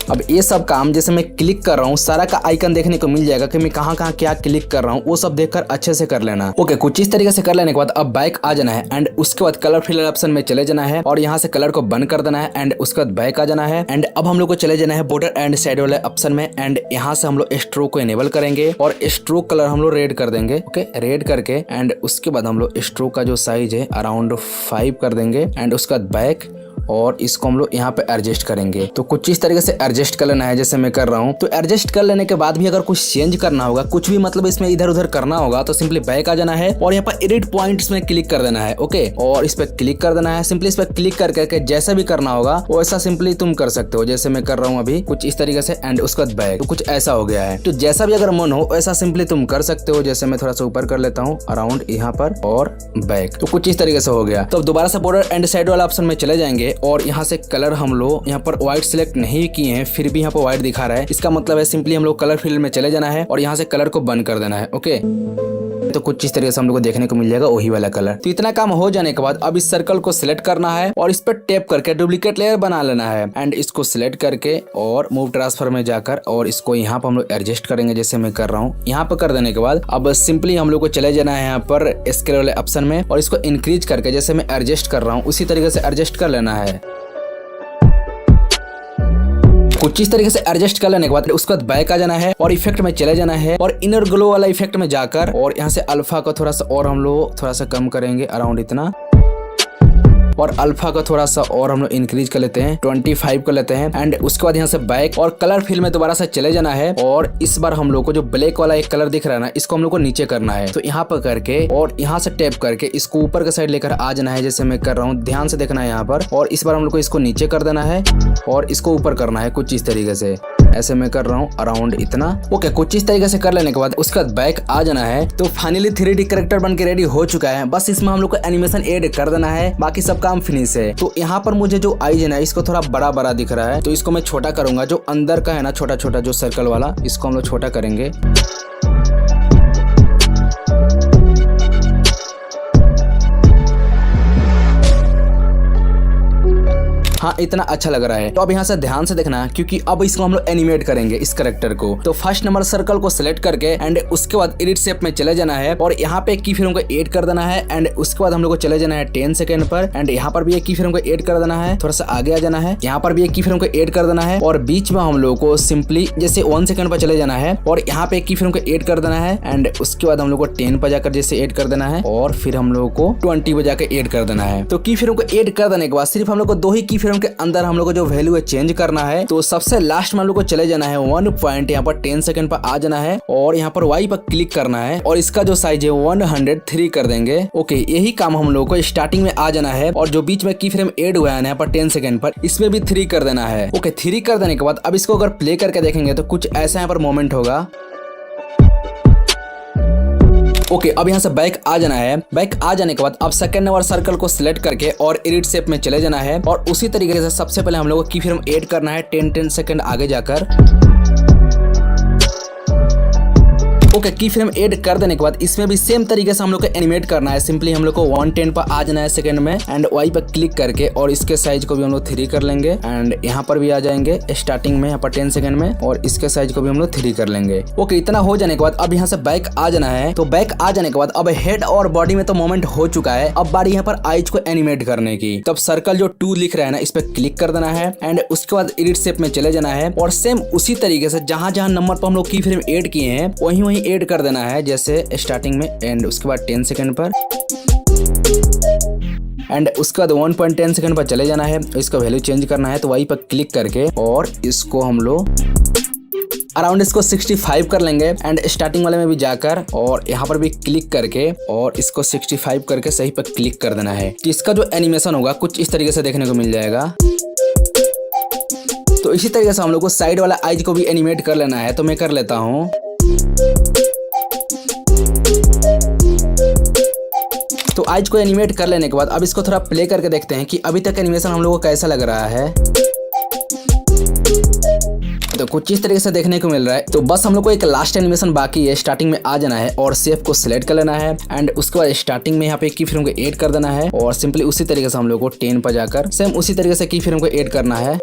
अब ये सब काम जैसे मैं क्लिक कर रहा हूँ सारा का आइकन देखने को मिल जाएगा कि मैं कहाँ कहाँ क्या क्लिक कर रहा हूँ, वो सब देखकर अच्छे से कर लेना। ओके, कुछ इस तरीके से कर लेने के बाद अब बैक आ जाना है एंड उसके बाद कलर फिलर ऑप्शन में चले जाना है और यहाँ से कलर को बंद कर देना है एंड उसके बाद बैक आ जाना है। एंड अब हम लोग को चले जाना है बॉर्डर एंड शेडो वाले ऑप्शन में एंड यहाँ से हम लोग स्ट्रोक को इनेबल करेंगे और स्ट्रोक कलर हम लोग रेड कर देंगे। ओके, रेड करके एंड उसके बाद हम लोग स्ट्रोक का जो साइज है अराउंड 5 कर देंगे एंड उसके बाद बैक और इसको हम लोग यहाँ पे एडजस्ट करेंगे। तो कुछ इस तरीके से एडजस्ट कर लेना है जैसे मैं कर रहा हूँ। तो एडजस्ट कर लेने के बाद भी अगर कुछ चेंज करना होगा, कुछ भी मतलब इसमें इधर उधर करना होगा, तो सिंपली बैक आ जाना है और यहाँ पर एडिट पॉइंट्स में क्लिक कर देना है। ओके, और इस पे क्लिक कर देना है। सिंपली इस पे क्लिक करके जैसा भी करना होगा वैसा सिंपली तुम कर सकते हो, जैसे मैं कर रहा हूँ अभी कुछ इस तरीके से एंड उसके बाद बैक। तो कुछ ऐसा हो गया है। तो जैसा भी अगर मन हो वैसा सिंपली तुम कर सकते हो। जैसे मैं थोड़ा सा ऊपर कर लेता हूँ अराउंड यहाँ पर और बैक। तो कुछ इस तरीके से हो गया। तो दोबारा से बॉर्डर एंड शेडो वाला ऑप्शन में चले जाएंगे और यहाँ से कलर हम लोग यहाँ पर व्हाइट सिलेक्ट नहीं किए हैं, फिर भी यहाँ पर व्हाइट दिखा रहा है। इसका मतलब है सिंपली हम लोग कलर फील्ड में चले जाना है और यहाँ से कलर को बंद कर देना है। ओके, तो कुछ इस तरीके से हम लोग को देखने को मिल जाएगा वही वाला कलर। तो इतना काम हो जाने के बाद अब इस सर्कल को सिलेक्ट करना है और इस पर टैप करके डुप्लीकेट लेयर बना लेना है एंड इसको सिलेक्ट करके और मूव ट्रांसफर में जाकर और इसको यहाँ पर हम लोग एडजस्ट करेंगे जैसे मैं कर रहा हूँ। यहाँ पर कर देने के बाद अब सिंपली हम लोग को चले जाना है यहाँ पर स्केल वाले ऑप्शन में और इसको इंक्रीज करके जैसे मैं एडजस्ट कर रहा हूँ उसी तरीके से एडजस्ट कर लेना है। कुछ इस तरीके से एडजस्ट कर लेने के बाद उसके बाद बैक आ जाना है और इफेक्ट में चले जाना है और इनर ग्लो वाला इफेक्ट में जाकर और यहाँ से अल्फा को थोड़ा सा और हम लोग थोड़ा सा कम करेंगे अराउंड इतना, और अल्फा का थोड़ा सा और हम लोग इंक्रीज कर लेते हैं 25 कर लेते हैं एंड उसके बाद यहाँ से बैक और कलर फिल में दोबारा से चले जाना है और इस बार हम लोग को जो ब्लैक वाला एक कलर दिख रहा है ना इसको हम लोग को नीचे करना है। तो यहाँ पर करके और यहाँ से टैप करके इसको ऊपर के साइड लेकर आ जाना है जैसे मैं कर रहा हूँ। ध्यान से देखना है यहाँ पर और इस बार हम लोग को इसको नीचे कर देना है और इसको ऊपर करना है कुछ इस तरीके से, ऐसे मैं कर रहा हूँ अराउंड इतना। ओके, कुछ इस तरीके से कर लेने के बाद उसके बाद बैक आ जाना है। तो फाइनली 3D कैरेक्टर बन के रेडी हो चुका है। बस इसमें हम लोग को एनिमेशन ऐड कर देना है, बाकी सब काम फिनिश है। तो यहाँ पर मुझे जो आईज है ना इसको थोड़ा बड़ा बड़ा दिख रहा है, तो इसको मैं छोटा करूंगा। जो अंदर का है ना छोटा छोटा जो सर्कल वाला, इसको हम लोग छोटा करेंगे। हाँ, इतना अच्छा लग रहा है। तो अब यहाँ से ध्यान से देखना क्योंकि अब इसको हम लोग एनिमेट करेंगे इस कैरेक्टर को। तो फर्स्ट नंबर सर्कल को सिलेक्ट करके एंड उसके बाद एडिट शेप में चले जाना है और यहाँ पे एक की फ्रेम को ऐड कर देना है एंड उसके बाद हम लोग को चले जाना है 10 सेकंड पर एंड यहाँ पर भी एक की फ्रेम को ऐड कर देना है। थोड़ा सा आगे आ जाना है, यहाँ पर भी एक की फ्रेम को ऐड कर देना है और बीच में हम लोग को सिंपली जैसे 1 सेकंड पर चले जाना है और यहाँ पे एक की फ्रेम को ऐड कर देना है एंड उसके बाद हम लोग को 10 पर जाकर जैसे ऐड कर देना है और फिर हम लोग को 20 पर जाकर ऐड कर देना है। तो की फ्रेम को ऐड कर देने के बाद सिर्फ हम लोग को 2 ही की फ्रेम के अंदर हम लोग जो वैल्यू है चेंज करना है। तो सबसे लास्ट में हम लोग को चले जाना है 1 पॉइंट, यहाँ पर 10 सेकंड पर आ जाना है और यहाँ पर वाई पर क्लिक करना है और इसका जो साइज है 103 कर देंगे। ओके, यही काम हम लोग को स्टार्टिंग में आ जाना है और जो बीच में की फ्रेम ऐड हुआ है यहाँ पर 10 सेकंड पर, इसमें भी 3 कर देना है। ओके, 3 कर देने के बाद अब इसको अगर प्ले करके देखेंगे तो कुछ ऐसा यहाँ पर मोमेंट होगा। ओके, अब यहाँ से बैक आ जाना है। बैक आ जाने के बाद अब सेकंड नंबर सर्कल को सिलेक्ट करके और एडिट शेप में चले जाना है और उसी तरीके से सबसे पहले हम लोग को की फ्रेम ऐड करना है 10 सेकंड आगे जाकर। ओके, की फ्रेम ऐड कर देने के बाद इसमें भी सेम तरीके से हम लोग को एनिमेट करना है। सिंपली हम लोग को 110 पर आ जाना है सेकंड में एंड वाई पर क्लिक करके और इसके साइज को भी हम लोग 3 कर लेंगे एंड यहाँ पर भी आ जाएंगे स्टार्टिंग में यहाँ पर 10 सेकंड में और इसके साइज को भी हम लोग 3 कर लेंगे। ओके, इतना हो जाने के बाद अब यहाँ से बैक आ जाना है। तो बैक आ जाने के बाद अब हेड और बॉडी में तो मूवमेंट हो चुका है, अब बारी यहाँ पर आइज को एनिमेट करने की। तब सर्कल जो 2 लिख रहा है ना, इस पर क्लिक कर देना है एंड उसके बाद एडिट शेप में चले जाना है और सेम उसी तरीके से जहां जहां नंबर पर हम लोग की फ्रेम ऐड किए हैं वहीं ऐड कर देना है, जैसे स्टार्टिंग में एंड उसके बाद 10 सेकंड पर एंड उसके बाद 1.10 सेकंड पर चले जाना है। इसका वैल्यू चेंज करना है तो वहीं पर क्लिक करके और इसको हम लोग अराउंड इसको 65 कर लेंगे एंड स्टार्टिंग वाले में भी जाकर और यहाँ पर भी क्लिक करके और इसको 65 करके सही पर क्लिक कर देना है। कि इसका जो एनिमेशन होगा कुछ इस तरीके से देखने को मिल जाएगा। तो इसी तरीके से हम लोग को साइड वाला आइज को भी एनिमेट कर लेना है, तो मैं कर लेता हूँ। तो आइज को एनिमेट कर लेने के बाद अब इसको थोड़ा प्ले करके देखते हैं कि अभी तक एनिमेशन हम लोगों को कैसा लग रहा है। तो कुछ इस तरीके से देखने को मिल रहा है। तो बस हम लोग को एक लास्ट एनिमेशन बाकी है, स्टार्टिंग में आ जाना है और शेप को सिलेक्ट कर लेना है एंड उसके बाद स्टार्टिंग में यहाँ पे की फ्रेम को ऐड कर देना है और सिंपली उसी तरीके से हम लोग को 10 पर जाकर सेम उसी तरीके से की फ्रेम को ऐड करना है।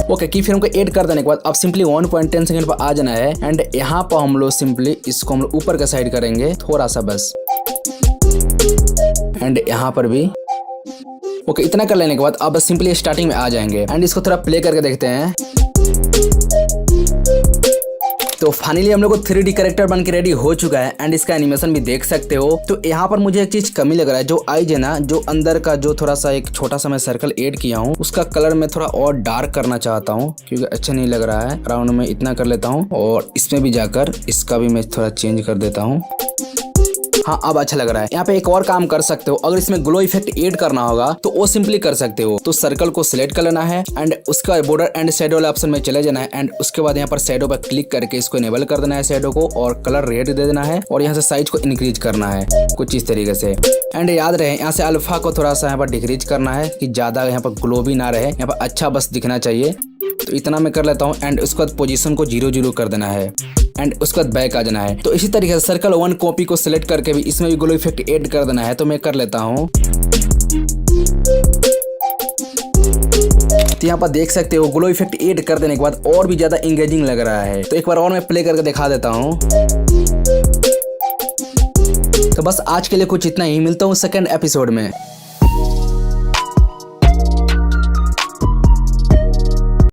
ओके, की फ्रेम को ऐड कर देने के बाद अब सिंपली 1.10 सेकंड पर आ जाना है एंड यहाँ पर हम लोग सिंपली इसको हम लोग ऊपर का साइड करेंगे थोड़ा सा बस एंड यहाँ पर भी। ओके, इतना कर लेने के बाद अब सिंपली स्टार्टिंग में आ जाएंगे एंड इसको थोड़ा प्ले करके देखते हैं। तो फाइनली हम लोग को 3D कैरेक्टर बन के रेडी हो चुका है एंड इसका एनिमेशन भी देख सकते हो। तो यहाँ पर मुझे एक चीज कमी लग रहा है, जो आइज है ना, जो अंदर का जो थोड़ा सा एक छोटा सा मैं सर्कल ऐड किया हूँ उसका कलर मैं थोड़ा और डार्क करना चाहता हूँ क्योंकि अच्छा नहीं लग रहा है। अराउंड में इतना कर लेता हूँ और इसमें भी जाकर इसका भी मैं थोड़ा चेंज कर देता हूँ। हाँ, अब अच्छा लग रहा है। यहाँ पे एक और काम कर सकते हो, अगर इसमें ग्लो इफेक्ट ऐड करना होगा तो वो सिंपली कर सकते हो। तो सर्कल को सिलेक्ट कर लेना है एंड उसका बॉर्डर एंड शैडो वाले ऑप्शन में चले जाना है एंड उसके बाद यहाँ पर शैडो पर क्लिक करके इसको इनेबल कर देना है शैडो को और कलर रेड दे देना है और यहाँ से साइज को इंक्रीज करना है कुछ इस तरीके से। एंड याद रहे यहाँ से अल्फा को थोड़ा सा यहाँ पर डिक्रीज करना है कि ज्यादा यहाँ पर ग्लो भी ना रहे, यहाँ पर अच्छा बस दिखना चाहिए। तो इतना मैं कर लेता हूँ एंड उसके बाद पोजीशन को 0 कर देना है एंड उसके बाद बैक आ जाना है। तो इसी तरीके से सर्कल 1 कॉपी को सिलेक्ट करके भी इसमें भी ग्लो इफेक्ट ऐड कर देना है, तो मैं कर लेता हूँ। तो यहाँ पर देख सकते हो ग्लो इफेक्ट ऐड कर देने के बाद और भी ज्यादा एंगेजिंग लग रहा है। तो एक बार और मैं प्ले करके दिखा देता हूँ। तो बस आज के लिए कुछ इतना ही, मिलता हूँ सेकंड एपिसोड में।